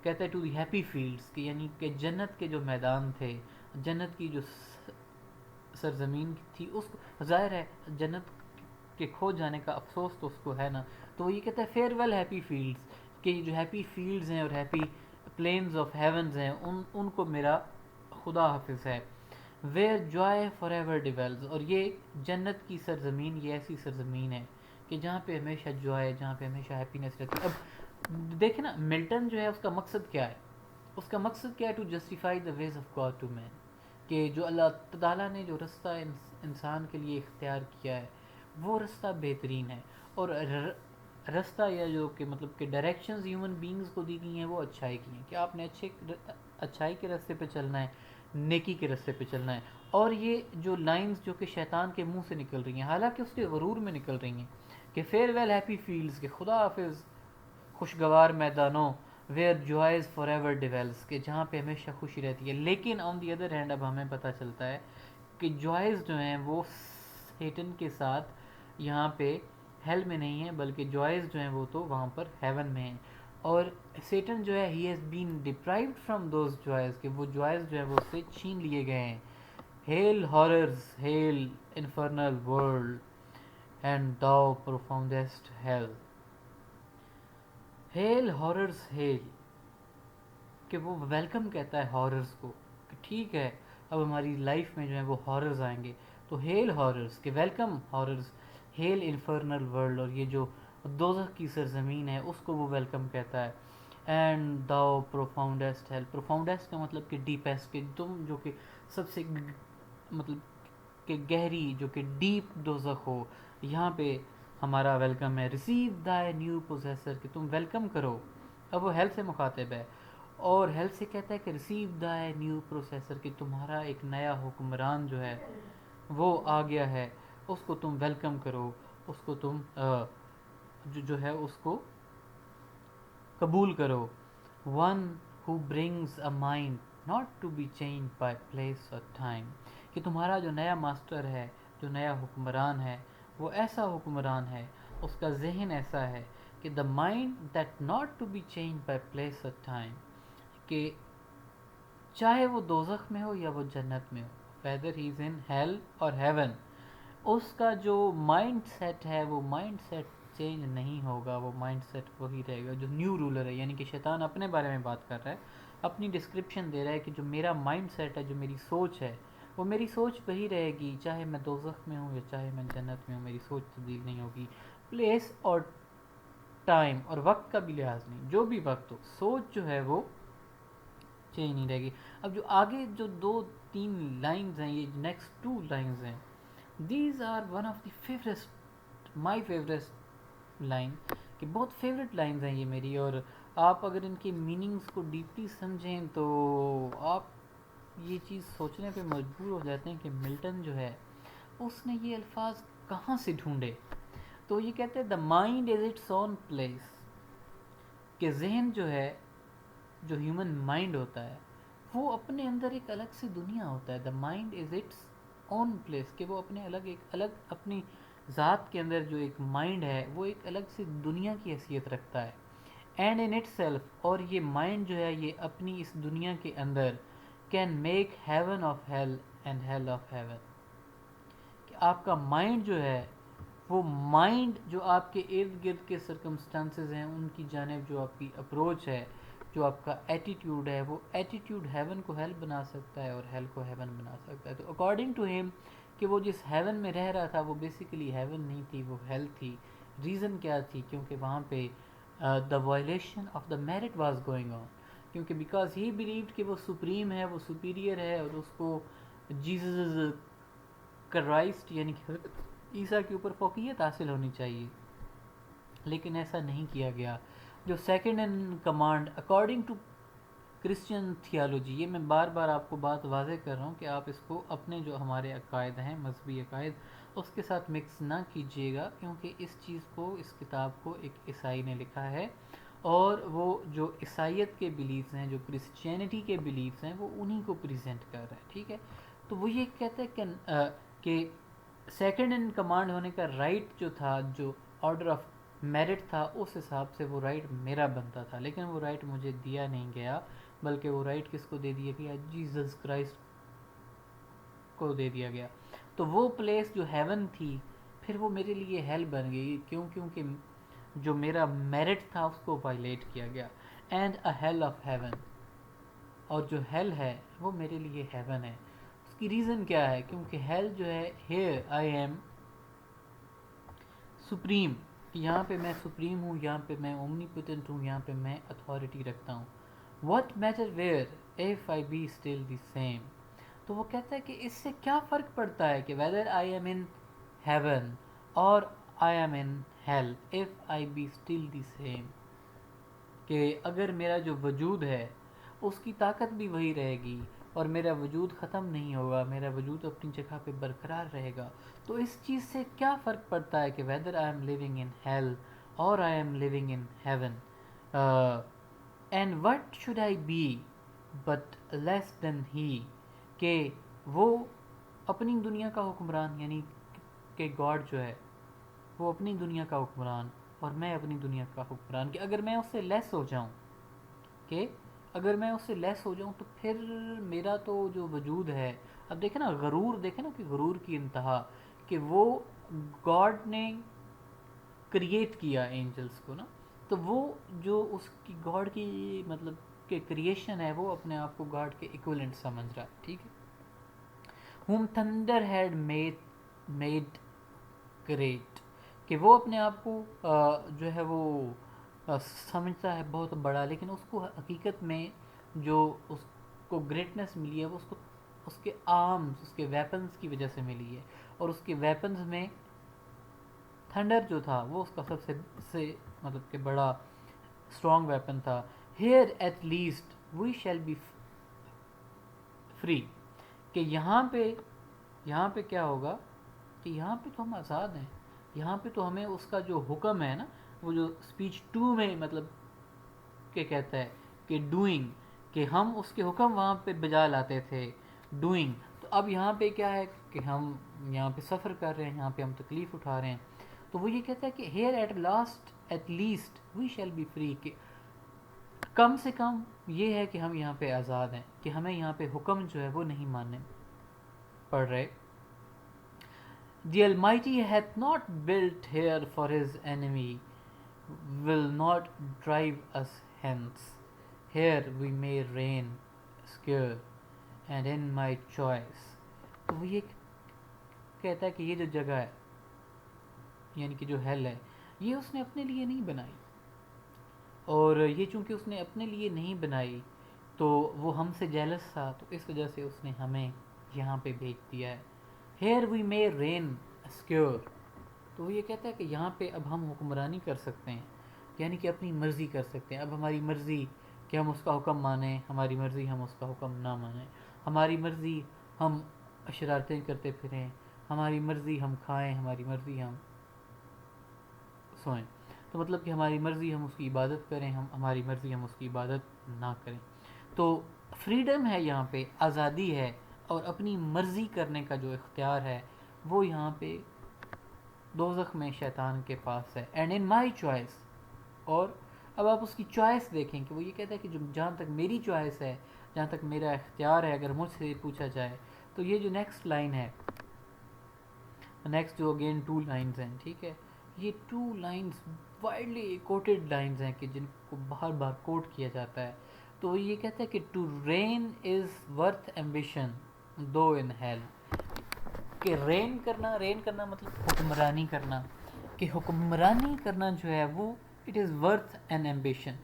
کہتا ہے ٹو دی ہیپی فیلڈس، کہ یعنی کہ جنت کے جو میدان تھے، جنت کی جو سرزمین تھی، اس کو ظاہر ہے جنت کے کھو جانے کا افسوس تو اس کو ہے نا. تو وہ یہ کہتا ہے فیئر ویل ہیپی فیلڈس، کہ جو ہیپی فیلڈز ہیں اور ہیپی پلینز آف ہیونز ہیں، ان کو میرا خدا حافظ ہے. ویئر جوائے فار ایور ڈیویلز، اور یہ جنت کی سرزمین یہ ایسی سرزمین ہے کہ جہاں پہ ہمیشہ جوائے، جہاں پہ ہمیشہ ہیپینس رہتی ہے. اب دیکھیں نا ملٹن جو ہے اس کا مقصد کیا ہے؟ اس کا مقصد کیا ہے؟ To justify the ways of God to man, کہ جو اللہ تعالیٰ نے جو رستہ انسان کے لیے اختیار کیا ہے وہ رستہ بہترین ہے، اور رستہ یا جو کہ مطلب کہ ڈائریکشنز ہیومن بینگز کو دی گئی ہیں وہ اچھائی کی ہیں، کہ آپ نے اچھائی کے راستے پہ چلنا ہے، نیکی کے راستے پہ چلنا ہے. اور یہ جو لائنز جو کہ شیطان کے منہ سے نکل رہی ہیں، حالانکہ اس کے غرور میں نکل رہی ہیں، کہ فیئر ویل ہیپی فیلڈز، کہ خدا حافظ خوشگوار میدانوں، ویئر جوائز فار ایور ڈیویلز، کہ جہاں پہ ہمیشہ خوشی رہتی ہے. لیکن آن دی ادر ہینڈ اب ہمیں پتہ چلتا ہے کہ جوائز جو ہیں وہ سیٹن کے ساتھ یہاں پہ ہیل میں نہیں ہیں، بلکہ جوائز جو ہیں وہ تو وہاں پر ہیون میں ہیں. اور سیٹن جو ہے he has been deprived from those جوائز، کہ وہ جوائز جو ہے وہ اس سے چھین لیے گئے ہیں. Hail horrors hail infernal world and thou profoundest hell. Hail horrors hail, کہ وہ ویلکم کہتا ہے ہاررز کو، کہ ٹھیک ہے اب ہماری لائف میں جو ہے وہ ہاررز آئیں گے، تو ہیل ہاررز، کہ ویلکم ہاررز. ہیل انفرنل ورلڈ، اور یہ جو دوزخ کی سرزمین ہے اس کو وہ ویلکم کہتا ہے. And thou profoundest hell، profoundest کا مطلب کہ ڈیپیسٹ، کہ تم جو کہ سب سے مطلب کہ گہری، جو کہ ڈیپ دوزخ ہو، یہاں پہ ہمارا ویلکم ہے. ریسیو thy نیو پوزیسر، کہ تم ویلکم کرو. اب وہ ہیل سے مخاطب ہے، اور ہیل سے کہتا ہے کہ ریسیو thy نیو پروسیسر، کہ تمہارا ایک نیا حکمران جو ہے وہ آ گیا ہے، اس کو تم ویلکم کرو، اس کو تم جو ہے اس کو قبول کرو. One who brings a mind not to be chained by place or time، کہ تمہارا جو نیا ماسٹر ہے، جو نیا حکمران ہے، وہ ایسا حکمران ہے، اس کا ذہن ایسا ہے کہ the mind that not to be chained by place or time، کہ چاہے وہ دوزخ میں ہو یا وہ جنت میں ہو، whether he is in hell or heaven، اس کا جو مائنڈ سیٹ ہے وہ مائنڈ سیٹ چینج نہیں ہوگا، وہ مائنڈ سیٹ وہی رہے گا جو نیو رولر ہے. یعنی کہ شیطان اپنے بارے میں بات کر رہا ہے، اپنی ڈسکرپشن دے رہا ہے کہ جو میرا مائنڈ سیٹ ہے، جو میری سوچ ہے، وہ میری سوچ وہی رہے گی، چاہے میں دوزخ میں ہوں یا چاہے میں جنت میں ہوں، میری سوچ تبدیل نہیں ہوگی. پلیس اور ٹائم اور وقت کا بھی لحاظ نہیں، جو بھی وقت ہو، سوچ جو ہے وہ چینج نہیں رہے گی. اب جو آگے جو 2-3 لائنز ہیں، یہ نیکسٹ 2 لائنز ہیں، these are one of the favourite, my favourite line کہ بہت فیوریٹ لائنز ہیں یہ میری، اور آپ اگر ان کی میننگز کو ڈیپلی سمجھیں تو آپ یہ چیز سوچنے پہ مجبور ہو جاتے ہیں کہ ملٹن جو ہے اس نے یہ الفاظ کہاں سے ڈھونڈے. تو یہ کہتے ہیں the mind is its own place, کہ ذہن جو ہے، جو ہیومن مائنڈ ہوتا ہے وہ اپنے اندر ایک الگ سی دنیا ہوتا ہے. The mind is its own place, کہ وہ اپنے ایک الگ اپنی ذات کے اندر جو ایک مائنڈ ہے وہ ایک الگ سی دنیا کی حیثیت رکھتا ہے. اینڈ ان اٹ سیلف، اور یہ مائنڈ جو ہے یہ اپنی اس دنیا کے اندر can make heaven of hell and hell of heaven, کہ آپ کا مائنڈ جو ہے وہ مائنڈ جو آپ کے ارد گرد کے سرکمسٹانسز ہیں ان کی جانب جو آپ کی اپروچ ہے، جو آپ کا ایٹیٹیوڈ ہے، وہ ایٹیٹیوڈ ہیون کو ہیل بنا سکتا ہے اور ہیل کو ہیون بنا سکتا ہے. تو اکارڈنگ ٹو ہیم کہ وہ جس ہیون میں رہ رہا تھا وہ بیسیکلی ہیون نہیں تھی، وہ ہیل تھی. ریزن کیا تھی؟ کیونکہ وہاں پہ the violation of the merit was going on, کیونکہ بیکاز ہی بلیوڈ کہ وہ سپریم ہے، وہ سپیریئر ہے، اور اس کو جیزس کرائسٹ یعنی کہ عیسیٰ کے اوپر فوقیت حاصل ہونی چاہیے. لیکن ایسا نہیں کیا گیا. جو second in command according to Christian theology, یہ میں بار بار آپ کو بات واضح کر رہا ہوں کہ آپ اس کو اپنے جو ہمارے عقائد ہیں، مذہبی عقائد، اس کے ساتھ مکس نہ کیجیے گا، کیونکہ اس چیز کو، اس کتاب کو ایک عیسائی نے لکھا ہے، اور وہ جو عیسائیت کے بلیفز ہیں، جو کرسچینٹی کے بلیفز ہیں، وہ انہی کو پریزنٹ کر رہا ہے. ٹھیک ہے، تو وہ یہ کہتے ہیں کہ سیکنڈ ان کمانڈ ہونے کا رائٹ جو تھا، جو آرڈر آف میرٹ تھا، اس حساب سے وہ رائٹ میرا بنتا تھا، لیکن وہ رائٹ مجھے دیا نہیں گیا، بلکہ وہ رائٹ کس کو دے دیا گیا؟ جیزس کرائسٹ کو دے دیا گیا. تو وہ پلیس جو ہیون تھی پھر وہ میرے لیے ہیل بن گئی. کیونکہ جو میرا میرٹ تھا اس کو وائلیٹ کیا گیا. And a hell of heaven, اور جو ہیل ہے وہ میرے لیے ہیون ہے. اس کی ریزن کیا ہے؟ کیونکہ ہیل جو ہے، ہیئر آئی ایم سپریم، یہاں پہ میں سپریم ہوں، یہاں پہ میں اومنیپوٹنٹ ہوں، یہاں پہ میں اتھارٹی رکھتا ہوں. What matter where if I be still the same. تو وہ کہتا ہے کہ اس سے کیا فرق پڑتا ہے کہ whether I am in heaven or I am in hell if I be still the same, کہ اگر میرا جو وجود ہے اس کی طاقت بھی وہی رہے گی اور میرا وجود ختم نہیں ہوگا، میرا وجود اپنی جگہ پہ برقرار رہے گا. تو اس چیز سے کیا فرق پڑتا ہے کہ whether I am living in hell or I am living in heaven. And what should I be but less than he, کہ وہ اپنی دنیا کا حکمران، یعنی کہ گاڈ جو ہے وہ اپنی دنیا کا حکمران اور میں اپنی دنیا کا حکمران، کہ اگر میں اس سے لیس ہو جاؤں، کہ اگر میں اس سے لیس ہو جاؤں تو پھر میرا تو جو وجود ہے، اب دیکھیں نا غرور، دیکھیں نا کہ غرور کی انتہا، کہ وہ گاڈ نے کریٹ کیا اینجلس کو نا، تو وہ جو اس کی گاڈ کی مطلب کہ کریشن ہے وہ اپنے آپ کو گاڈ کے ایکولنٹ سمجھ رہا ہے. ٹھیک ہے. whom thunder had made great، کہ وہ اپنے آپ کو جو ہے وہ سمجھتا ہے بہت بڑا، لیکن اس کو حقیقت میں جو اس کو گریٹنس ملی ہے وہ اس کے آرمز، اس کے ویپنز کی وجہ سے ملی ہے، اور اس کے ویپنز میں تھنڈر جو تھا وہ اس کا سب سے مطلب کہ بڑا اسٹرانگ ویپن تھا. Here at least we shall be free, کہ یہاں پہ کیا ہوگا کہ یہاں پہ تو ہم آزاد ہیں، یہاں پہ تو ہمیں اس کا جو حکم ہے نا، وہ جو اسپیچ 2 میں مطلب کہ کہتا ہے کہ ڈوئنگ، کہ ہم اس کے حکم وہاں پہ بجا لاتے تھے ڈوئنگ. تو اب یہاں پہ کیا ہے کہ ہم یہاں پہ سفر کر رہے ہیں، یہاں پہ ہم تکلیف اٹھا رہے ہیں. تو وہ یہ کہتا ہے کہ here at least we shall be free, کہ کم سے کم یہ ہے کہ ہم یہاں پہ آزاد ہیں، کہ ہمیں یہاں پہ حکم جو ہے وہ نہیں ماننے پڑ رہے. The Almighty hath not built here for his enemy, will not drive us hence. Here we may reign secure, and in my choice. تو وہ یہ کہتا ہے کہ یہ جو جگہ ہے، یعنی کہ جو ہیل ہے، یہ اس نے اپنے لیے نہیں بنائی، اور یہ چونکہ اس نے اپنے لیے نہیں بنائی تو وہ ہم سے جیلس تھا، تو اس وجہ سے اس نے ہمیں یہاں پہ بھیج دیا ہے. Here we may reign secure. تو وہ یہ کہتا ہے کہ یہاں پہ اب ہم حکمرانی کر سکتے ہیں، یعنی کہ اپنی مرضی کر سکتے ہیں. اب ہماری مرضی کہ ہم اس کا حکم مانیں، ہماری مرضی ہم اس کا حکم نہ مانیں، ہماری مرضی ہم شرارتیں کرتے پھریں، ہماری مرضی ہم کھائیں، ہماری مرضی ہم سوئیں. تو مطلب کہ ہماری مرضی ہم اس کی عبادت کریں، ہماری مرضی ہم اس کی عبادت نہ کریں. تو فریڈم ہے یہاں پہ، آزادی ہے، اور اپنی مرضی کرنے کا جو اختیار ہے وہ یہاں پہ دوزخ میں شیطان کے پاس ہے. And in my choice. اور اب آپ اس کی چوائس دیکھیں کہ وہ یہ کہتا ہے کہ جہاں تک میری چوائس ہے، جہاں تک میرا اختیار ہے، اگر مجھ سے پوچھا جائے تو یہ جو نیکسٹ لائن ہے، نیکسٹ جو اگین 2 لائنز ہیں، ٹھیک ہے، یہ 2 لائنز وائڈلی کوٹڈ لائنز ہیں کہ جن کو بار بار کوٹ کیا جاتا ہے. تو یہ کہتا ہے کہ to reign is worth ambition though in hell. کہ رین کرنا مطلب حکمرانی کرنا، کہ حکمرانی کرنا جو ہے وہ it is worth an ambition,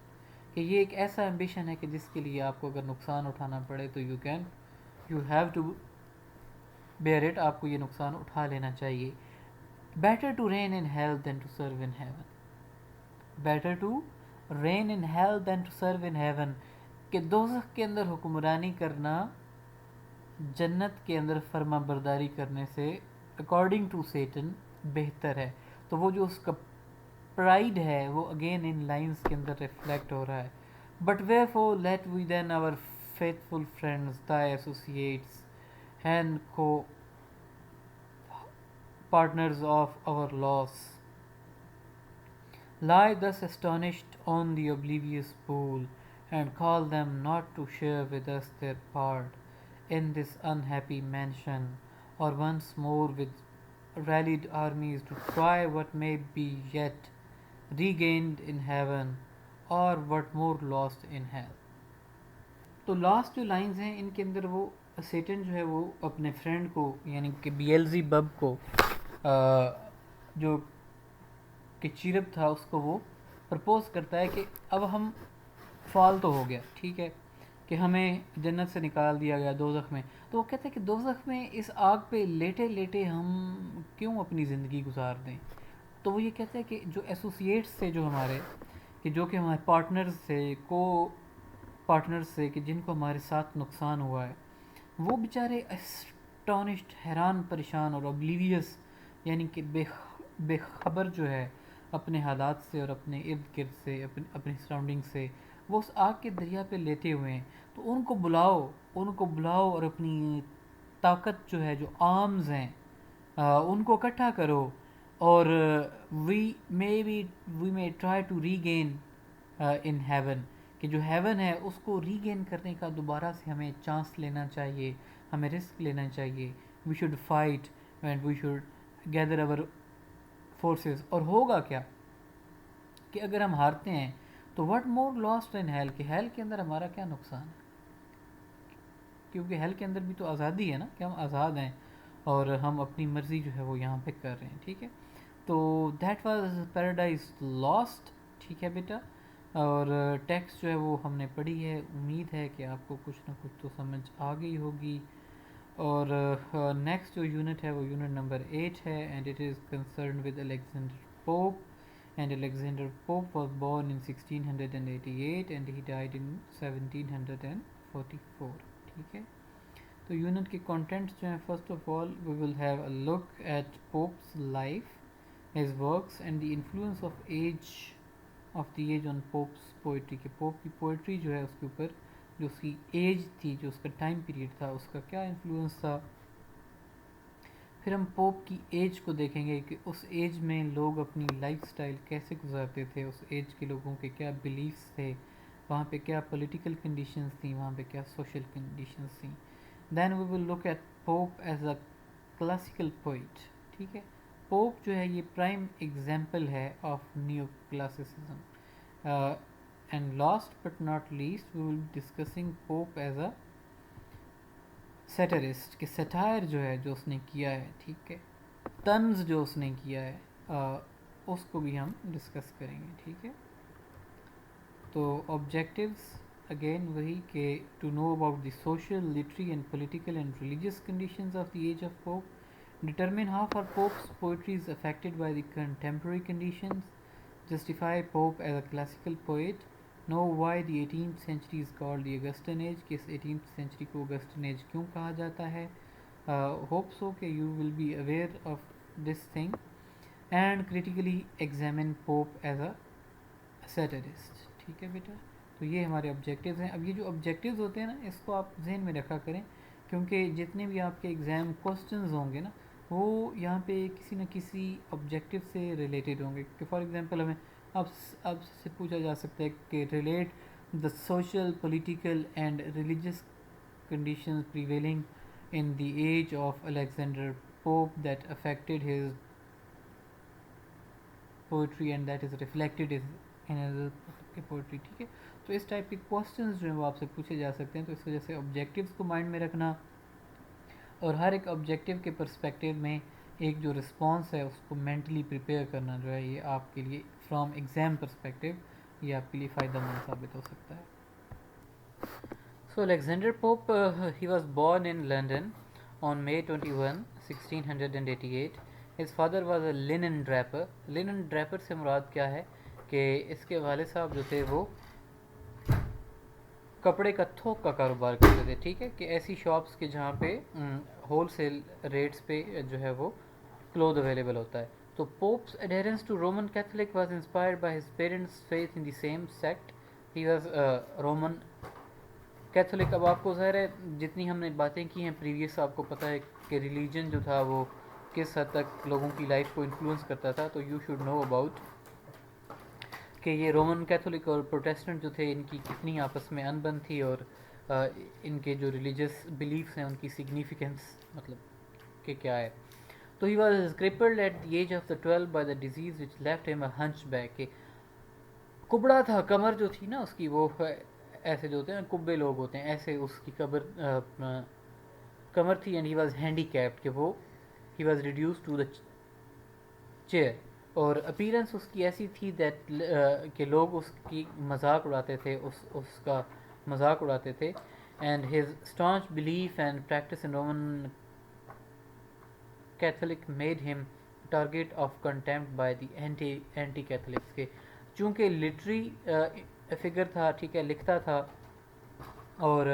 کہ یہ ایک ایسا ایمبیشن ہے کہ جس کے لیے آپ کو اگر نقصان اٹھانا پڑے تو you have to bear it, آپ کو یہ نقصان اٹھا لینا چاہیے. Better to reign in hell than to serve in heaven. Better to reign in hell than to serve in heaven. کہ دوزخ کے اندر حکمرانی کرنا جنت کے اندر فرما برداری کرنے سے اکارڈنگ ٹو سیٹن بہتر ہے. تو وہ جو اس کا پرائڈ ہے وہ اگین ان لائنز کے اندر ریفلیکٹ ہو رہا ہے. But wherefore let we then our faithful friends thy associates and co-partners of our loss lie thus astonished on the oblivious pool, and call them not to share with us their part in this unhappy mansion, or once more with rallied armies to try what may be yet regained in heaven, or what more lost in hell. تو last جو lines ہیں ان کے اندر وہ Satan جو ہے وہ اپنے friend کو یعنی کہ بیلزی بب کو جو کہ چیرپ تھا اس کو وہ پرپوز کرتا ہے کہ اب ہم فال تو ہو گیا، ٹھیک ہے، کہ ہمیں جنت سے نکال دیا گیا دوزخ میں. تو وہ کہتے ہیں کہ دوزخ میں اس آگ پہ لیٹے لیٹے ہم کیوں اپنی زندگی گزار دیں. تو وہ یہ کہتے ہیں کہ جو ایسوسیٹس تھے جو ہمارے، کہ جو کہ ہمارے پارٹنرز تھے، پارٹنرز سے کہ جن کو ہمارے ساتھ نقصان ہوا ہے، وہ بیچارے اسٹانشڈ، حیران پریشان اور اوبلیویس یعنی کہ بے خبر جو ہے اپنے حالات سے اور اپنے ارد گرد سے، اپنی سراؤنڈنگ سے، وہ اس آگ کے دریا پہ لیٹے ہوئے ہیں. تو ان کو بلاؤ اور اپنی طاقت جو ہے، جو آرمز ہیں، ان کو اکٹھا کرو، اور we may try to regain in heaven, کہ جو ہیون ہے اس کو ریگین کرنے کا دوبارہ سے ہمیں چانس لینا چاہیے، ہمیں رسک لینا چاہیے. We should fight and we should gather our forces. اور ہوگا کیا کہ اگر ہم ہارتے ہیں تو what more lost in hell, کہ ہیل کے اندر ہمارا کیا نقصان ہے، کیونکہ ہیل کے اندر بھی تو آزادی ہے نا، کہ ہم آزاد ہیں اور ہم اپنی مرضی جو ہے وہ یہاں پہ کر رہے ہیں. ٹھیک ہے، تو دیٹ واز پیراڈائز لاسٹ. ٹھیک ہے بیٹا، اور ٹیکسٹ جو ہے وہ ہم نے پڑھی ہے. امید ہے کہ آپ کو کچھ نہ کچھ تو سمجھ آ گئی ہوگی. اور نیکسٹ جو یونٹ ہے وہ یونٹ نمبر 8 ہے، and it is concerned with Alexander Pope. And Alexander Pope was born in 1688 and he died in 1744. ٹھیک ہے، تو یونٹ کے کانٹینٹس جو ہیں، first of all we will have a look at Pope's life, his works and the influence of the age on Pope's poetry. کہ Pope کی poetry جو ہے اس کے اوپر جو اس کی ایج تھی، جو اس کا ٹائم پیریڈ تھا، اس کا کیا انفلوئنس تھا. پھر ہم پوپ کی ایج کو دیکھیں گے کہ اس ایج میں لوگ اپنی لائف سٹائل کیسے گزارتے تھے، اس ایج کے لوگوں کے کیا بلیفس تھے، وہاں پہ کیا پولیٹیکل کنڈیشنز تھیں، وہاں پہ کیا سوشل کنڈیشنز تھیں. Then we will look at Pope as a classical poet. ٹھیک ہے، پوپ جو ہے یہ پرائم ایگزامپل ہے of neo classicism. And last but not least we will be discussing Pope as a satirist, کہ satire جو ہے جو اس نے کیا ہے، ٹھیک ہے، طنز جو اس نے کیا ہے، اس کو بھی ہم ڈسکس کریں گے. ٹھیک ہے، تو آبجیکٹیوز اگین وہی کہ to know about the social, literary and political and religious conditions of the age of Pope. determine how far Pope's poetry is affected by the contemporary conditions, justify Pope as a classical poet, know why the 18th century is called the Augustan Age, کہ اس 18th century کو Augustan Age کیوں کہا جاتا ہے. Hope so کہ you will be aware of this thing, and critically examine Pope as a satirist. ٹھیک ہے بیٹا, تو یہ ہمارے آبجیکٹیوز ہیں. اب یہ جو آبجیکٹیوز ہوتے ہیں نا, اس کو آپ ذہن میں رکھا کریں, کیونکہ جتنے بھی آپ کے ایگزام کوسچنز ہوں گے نا, وہ یہاں پہ کسی نہ کسی آبجیکٹیو سے ریلیٹڈ ہوں گے. کہ فار ایگزامپل ہمیں اب سے پوچھا جا سکتا ہے کہ relate the social, political and religious conditions prevailing in the age of Alexander Pope that affected his poetry and that is reflected in his poetry. ٹھیک ہے, تو اس ٹائپ کے کوسچنز جو ہیں وہ آپ سے پوچھے جا سکتے ہیں. تو اس وجہ سے آبجیکٹیوز کو مائنڈ میں رکھنا, اور ہر ایک آبجیکٹیو کے پرسپیکٹیو میں ایک جو رسپانس ہے اس کو مینٹلی پریپیئر کرنا جو ہے, یہ آپ کے لیے فرام ایگزام پرسپیکٹیو یہ آپ کے لیے فائدہ مند ثابت ہو سکتا ہے. So Alexander Pope, he was born in London on May 21, 1688. His father was a linen draper. Linen draper سے مراد کیا ہے کہ اس کے والد صاحب جو تھے وہ کپڑے کا تھوک کا کاروبار کرتے تھے. ٹھیک ہے, کہ ایسی شاپس کے جہاں پہ ہول سیل ریٹس پہ جو ہے وہ کلوتھ اویلیبل ہوتا ہے. تو پوپس adherence to Roman Catholic was inspired by his parents' faith in the same sect. He was Roman Catholic. اب آپ کو ظاہر ہے جتنی ہم نے باتیں کی ہیں پریویس, آپ کو پتہ ہے کہ ریلیجن جو تھا وہ کس حد تک لوگوں کی لائف کو انفلوئنس کرتا تھا. تو یو شوڈ نو اباؤٹ کہ یہ رومن کیتھولک اور پروٹیسٹنٹ جو تھے ان کی کتنی آپس میں انبن تھی, اور ان کے جو ریلیجیس بلیفس ہیں ان کی سگنیفیکنس مطلب کہ کیا ہے. تو he was crippled at the age of the 12 by the disease which left him a ہنچ back. کہ کبڑا تھا, کمر جو تھی نا اس کی, وہ ایسے جو ہوتے ہیں کبے لوگ ہوتے ہیں ایسے اس کی کمر تھی. And he was handicapped, کہ وہ he was reduced to the chair. اور اپیرنس اس کی ایسی تھی دیٹ کہ لوگ اس کی مذاق اڑاتے تھے, اس کا مذاق اڑاتے تھے. And his staunch belief and practice in Roman Catholic made him target of contempt by the anti Catholics. کے چونکہ لٹری فگر تھا, ٹھیک ہے, لکھتا تھا, اور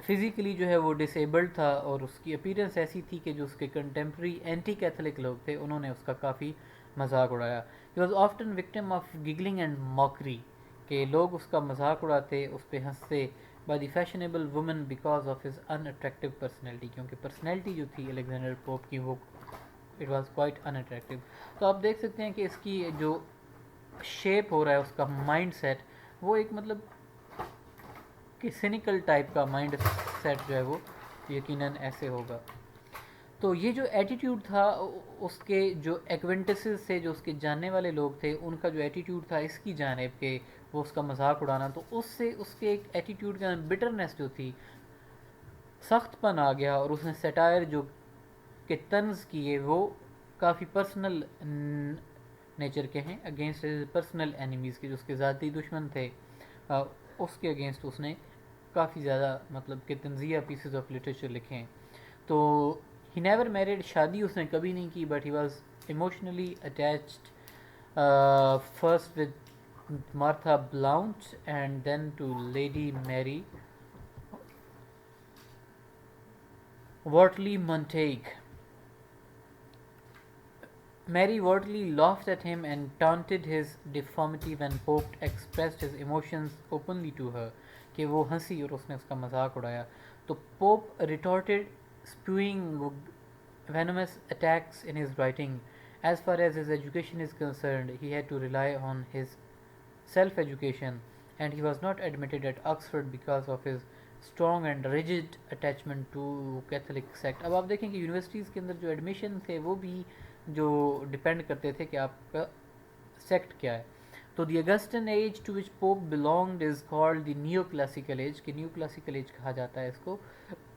فزیکلی جو ہے وہ ڈسیبلڈ تھا, اور اس کی اپیرنس ایسی تھی کہ جو اس کے کنٹمپری اینٹی کیتھولک لوگ تھے انہوں نے اس کا کافی مذاق اڑایا. He was often victim of giggling and mockery, کہ لوگ اس کا مذاق اڑاتے, اس پہ ہنستے. By the fashionable woman because of his unattractive personality, کیونکہ پرسنالٹی جو تھی الیگزینڈر پوپ کی وہ it was quite unattractive. تو آپ دیکھ سکتے ہیں کہ اس کی جو شیپ ہو رہا ہے اس کا مائنڈ سیٹ, وہ ایک مطلب کہ سینیکل ٹائپ کا مائنڈ سیٹ جو ہے وہ یقیناً ایسے ہوگا. تو یہ جو ایٹیٹیوڈ تھا اس کے جو ایکوینٹسز سے, جو اس کے جاننے والے لوگ تھے, ان کا جو ایٹیٹیوڈ تھا اس کی جانب کہ وہ اس کا مذاق اڑانا, تو اس سے اس کے ایک ایٹیٹیوڈ کا بٹرنیس جو تھی, سخت پن آ گیا. اور اس نے سیٹائر جو کہ طنز کیے وہ کافی پرسنل نیچر کے ہیں, اگینسٹ پرسنل اینیمیز کے, جو اس کے ذاتی دشمن تھے اس کے اگینسٹ اس نے کافی زیادہ مطلب کہ تنزیہ پیسز آف لٹریچر لکھے ہیں. تو ہی نیور میریڈ, شادی اس نے کبھی نہیں کی, but he was emotionally attached first with Martha Blount and then to Lady Mary Wortley Montague. Mary Wortley laughed at him and taunted his deformity when Pope expressed his emotions openly to her, کہ وہ ہنسی اور اس نے اس کا مذاق اڑایا. تو Pope retorted, spewing venomous attacks in his writing. As far as his education is concerned, he had to rely on his self-education, and he was not admitted at Oxford because of his strong and rigid attachment to Catholic sect. اب آپ دیکھیں کہ universities کے اندر جو admission تھے وہ بھی جو ڈپینڈ کرتے تھے کہ آپ کا سیکٹ کیا ہے. تو the Augustan age to which Pope belonged is called the neo classical age, کہ نیو کلاسیکل ایج کہا جاتا ہے اس کو.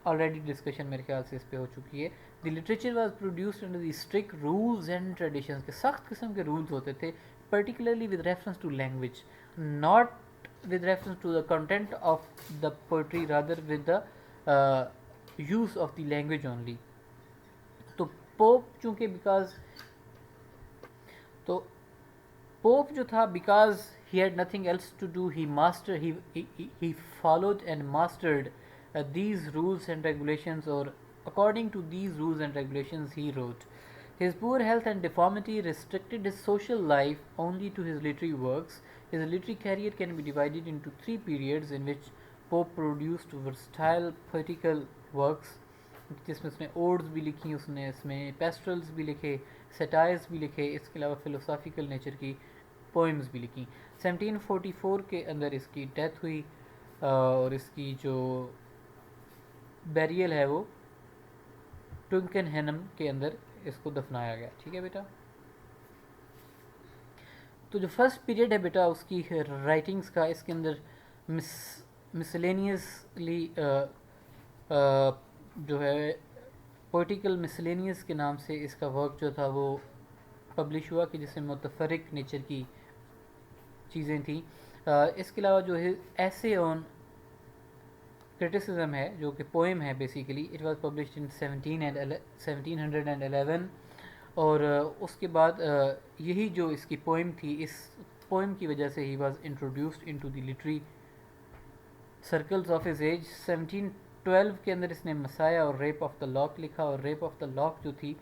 آلریڈی ڈسکشن میرے خیال سے اس پہ ہو چکی ہے. The literature was produced under the strict rules and traditions, کے سخت قسم کے رولز ہوتے تھے, particularly with reference to language, not with reference to the content of the poetry, rather with the use of the language only. تو Pope چونکہ تو Pope جو تھا because he had nothing else to do he followed and mastered these rules and regulations, or according to these rules and regulations he wrote. His poor health and deformity restricted his social life only to his literary works. His literary career can be divided into three periods in which Pope produced versatile poetical works, جس میں اس نے اوڈز بھی لکھی، اس نے اس میں پیسٹرلز بھی لکھے، سیٹائرز بھی لکھے، اس کے علاوہ فلوسافیکل نیچر کی پوئمز بھی لکھی. 1744 کے اندر اس کی ڈیتھ ہوئی، اور اس کی جو بیریل ہے وہ ٹونکن ہینم کے اندر اس کو دفنایا گیا. ٹھیک ہے بیٹا. تو جو فرسٹ پیریڈ ہے بیٹا اس کی رائٹنگز کا، اس کے اندر مسلینیسلی جو ہے پوئٹیکل مسلینیس کے نام سے اس کا ورک جو تھا وہ پبلش ہوا، کہ جس میں متفرق نیچر کی چیزیں تھیں. اس کے علاوہ جو ہے ایسے آن کرٹیسزم ہے جو کہ پوئم ہے basically, it was published in 1711، اور اس کے بعد یہی جو اس کی پوئم تھی، اس پوئم کی وجہ سے he was introduced into the literary circles of his age. 1712 کے اندر اس نے مسایا اور ریپ آف دا لاک لکھا، اور ریپ آف دا لاک جو تھی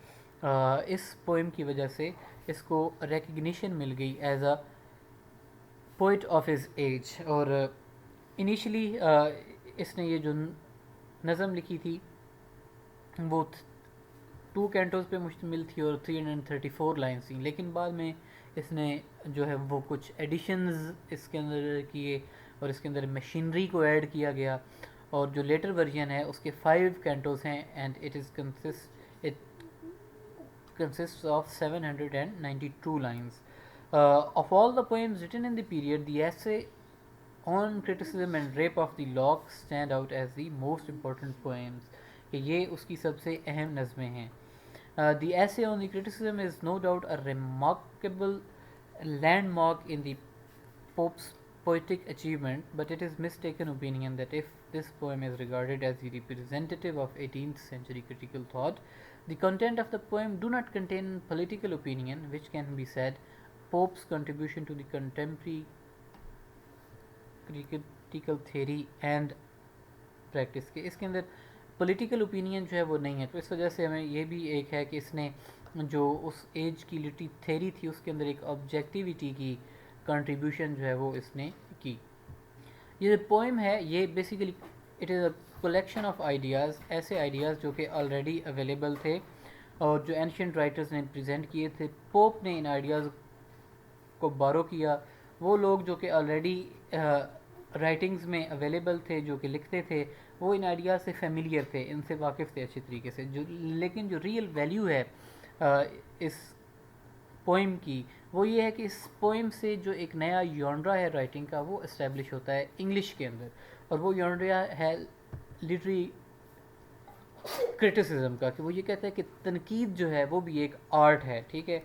اس پوئم کی وجہ سے اس کو ریکگنیشن مل گئی as a poet of his age. اور انیشلی اس نے یہ جو نظم لکھی تھی وہ 2 کینٹوز پہ مشتمل تھی اور 334 لائنس تھیں، لیکن بعد میں اس نے جو ہے وہ کچھ ایڈیشنز اس کے اندر کیے، اور اس کے اندر مشینری کو ایڈ کیا گیا، اور جو لیٹر ورژن ہے اس کے 5 کینٹوز ہیں، and it consists of 792 lines. Of all the poems written in the period, the essay on criticism and rape of the lock stand out as the most important poems. کہ یہ اس کی سب سے اہم نظمیں ہیں. The essay on the criticism is no doubt a remarkable landmark in the Pope's poetic achievement, but it is mistaken opinion that if this poem is regarded as the representative of 18th century critical thought, the content of the poem do not contain political opinion, which can be said Pope's contribution to the contemporary critical theory and practice. کہ اس کے اندر political opinion جو ہے وہ نہیں ہے. تو اس وجہ سے ہمیں یہ بھی ایک ہے کہ اس نے جو اس ایج کی لٹری تھیری تھی اس کے اندر ایک آبجیکٹیویٹی کی کنٹریبیوشن جو ہے وہ اس نے کی. یہ جو پوئم ہے یہ basically it is a collection of ideas, ایسے آئیڈیاز جو کہ آلریڈی اویلیبل تھے اور جو اینشینٹ رائٹرز نے پریزنٹ کیے تھے. پوپ نے ان آئیڈیاز کو بارو کیا. وہ لوگ جو کہ آلریڈی رائٹنگز میں اویلیبل تھے، جو کہ لکھتے تھے، وہ ان آئیڈیاز سے فیملیئر تھے، ان سے واقف تھے اچھی طریقے سے. لیکن جو ریئل ویلیو ہے اس پوئم کی وہ یہ ہے کہ اس پوئم سے جو ایک نیا یونڈرا ہے رائٹنگ کا وہ اسٹیبلش ہوتا ہے انگلش کے اندر، اور وہ یونڈرا ہے لٹری کرٹیسزم کا، کہ وہ یہ کہتا ہے کہ تنقید جو ہے وہ بھی ایک آرٹ ہے. ٹھیک ہے.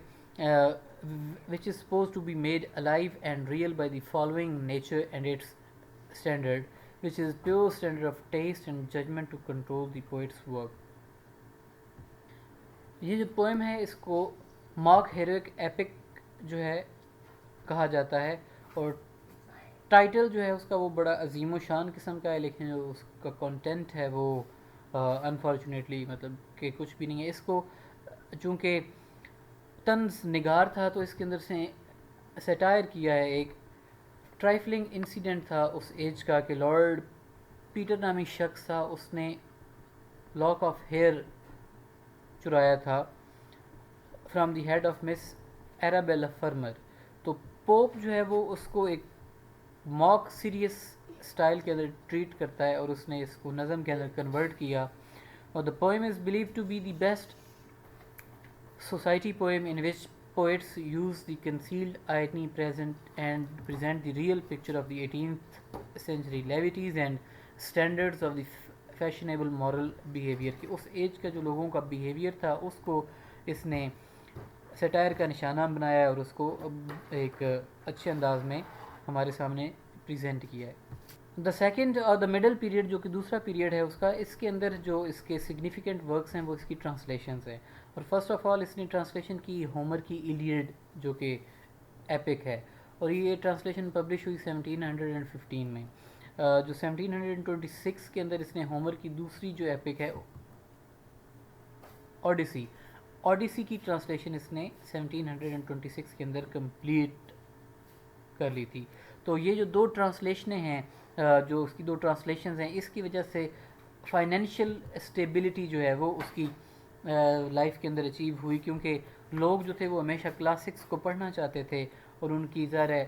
which is supposed to be made alive and real by the following nature and its standard, which is pure standard of taste and judgment to control the poet's work. یہ جو پوئم ہے اس کو mark ہیروک epic جو ہے کہا جاتا ہے، اور ٹائٹل جو ہے اس کا وہ بڑا عظیم و شان قسم کا ہے، لیکن جو اس کا کانٹینٹ ہے وہ انفارچونیٹلی مطلب کہ کچھ بھی نہیں ہے. اس کو چونکہ طنز نگار تھا تو اس کے اندر سے سیٹائر کیا ہے. ایک ٹرائفلنگ انسیڈنٹ تھا اس ایج کا کہ لارڈ پیٹر نامی شخص تھا، اس نے لاک آف ہیئر چرایا تھا فرام دی ہیڈ آف مس ایرابیلا فرمر. تو پوپ جو ہے وہ اس کو ایک موک سیریس اسٹائل کے اندر ٹریٹ کرتا ہے، اور اس نے اس کو نظم کے اندر کنورٹ کیا. اور the poem is believed to be the best society poem in which poets use the concealed irony present the real picture of the 18th century levities and standards of the fashionable moral behavior. کہ اس age کا جو لوگوں کا behaviour تھا اس کو اس نے satire کا نشانہ بنایا اور اس کو ایک اچھے انداز میں ہمارے سامنے پریزنٹ کیا ہے. دا سیکنڈ اور دا مڈل پیریڈ جو کہ دوسرا پیریڈ ہے اس کا، اس کے اندر جو اس کے سگنیفیکنٹ ورکس ہیں وہ اس کی ٹرانسلیشنز ہیں. اور فرسٹ آف آل اس نے ٹرانسلیشن کی ہومر کی ایلیڈ جو کہ ایپک ہے، اور یہ ٹرانسلیشن پبلش ہوئی 1715 میں. جو 1726 کے اندر اس نے ہومر کی دوسری جو ایپک ہے اوڈیسی کی ٹرانسلیشن اس نے 1726 کے اندر کمپلیٹ کر لی تھی. تو یہ جو دو ٹرانسلیشنیں ہیں، جو اس کی دو ٹرانسلیشنز ہیں، اس کی وجہ سے فائنینشیل اسٹیبلٹی جو ہے وہ اس کی لائف کے اندر اچیو ہوئی، کیونکہ لوگ جو تھے وہ ہمیشہ کلاسکس کو پڑھنا چاہتے تھے، اور ان کی ظاہر ہے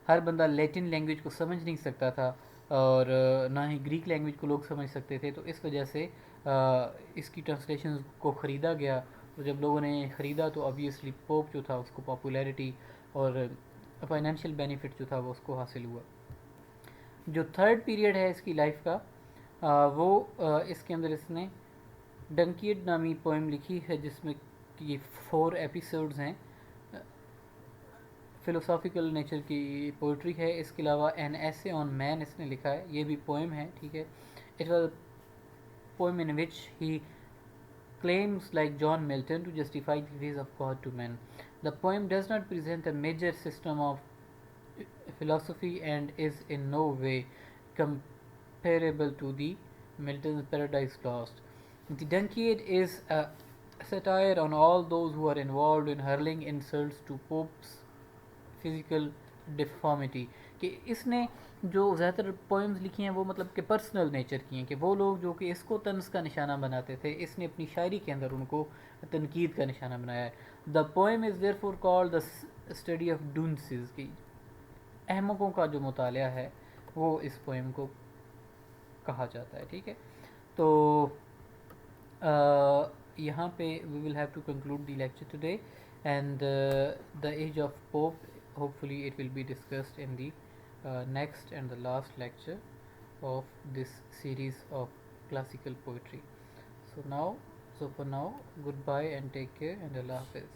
ہر بندہ لیٹن لینگویج کو سمجھ نہیں سکتا تھا، اور نہ ہی گریک لینگویج کو لوگ سمجھ سکتے تھے. تو اس وجہ سے اس کی ٹرانسلیشن کو خریدا گیا، اور جب لوگوں نے خریدا تو obviously پوپ جو تھا اس کو پاپولیرٹی اور فائنینشیل بینیفٹ جو تھا وہ اس کو حاصل ہوا. جو تھرڈ پیریڈ ہے اس کی لائف کا، وہ اس کے اندر اس نے ڈنکیڈ نامی پوئم لکھی ہے، جس میں یہ 4 ایپیسوڈز ہیں. فلوسافیکل نیچر کی پوئٹری ہے. اس کے علاوہ این ایسے آن مین اس نے لکھا ہے، یہ بھی پوئم ہے، ٹھیک ہے. It was poem in which he claims, like John Milton, to justify the ways of God to men. The poem does not present a major system of philosophy and is in no way comparable to the Milton's Paradise Lost. The Dunciad is a satire on all those who are involved in hurling insults to Pope's physical deformity. کہ اس نے جو زیادہ تر poems لکھی ہیں وہ مطلب کہ پرسنل نیچر کی ہیں، کہ وہ لوگ جو کہ اس کو طنز کا نشانہ بناتے تھے، اس نے اپنی شاعری کے اندر ان کو تنقید کا نشانہ بنایا ہے. The poem is therefore called the study of dunces, کی احمقوں کا جو مطالعہ ہے وہ اس پوئم کو کہا جاتا ہے، ٹھیک ہے. تو یہاں پہ we will have to conclude the lecture today, and the age of Pope hopefully it will be discussed in the next and the last lecture of this series of classical poetry. So for now, goodbye and take care, and Allah Hafiz.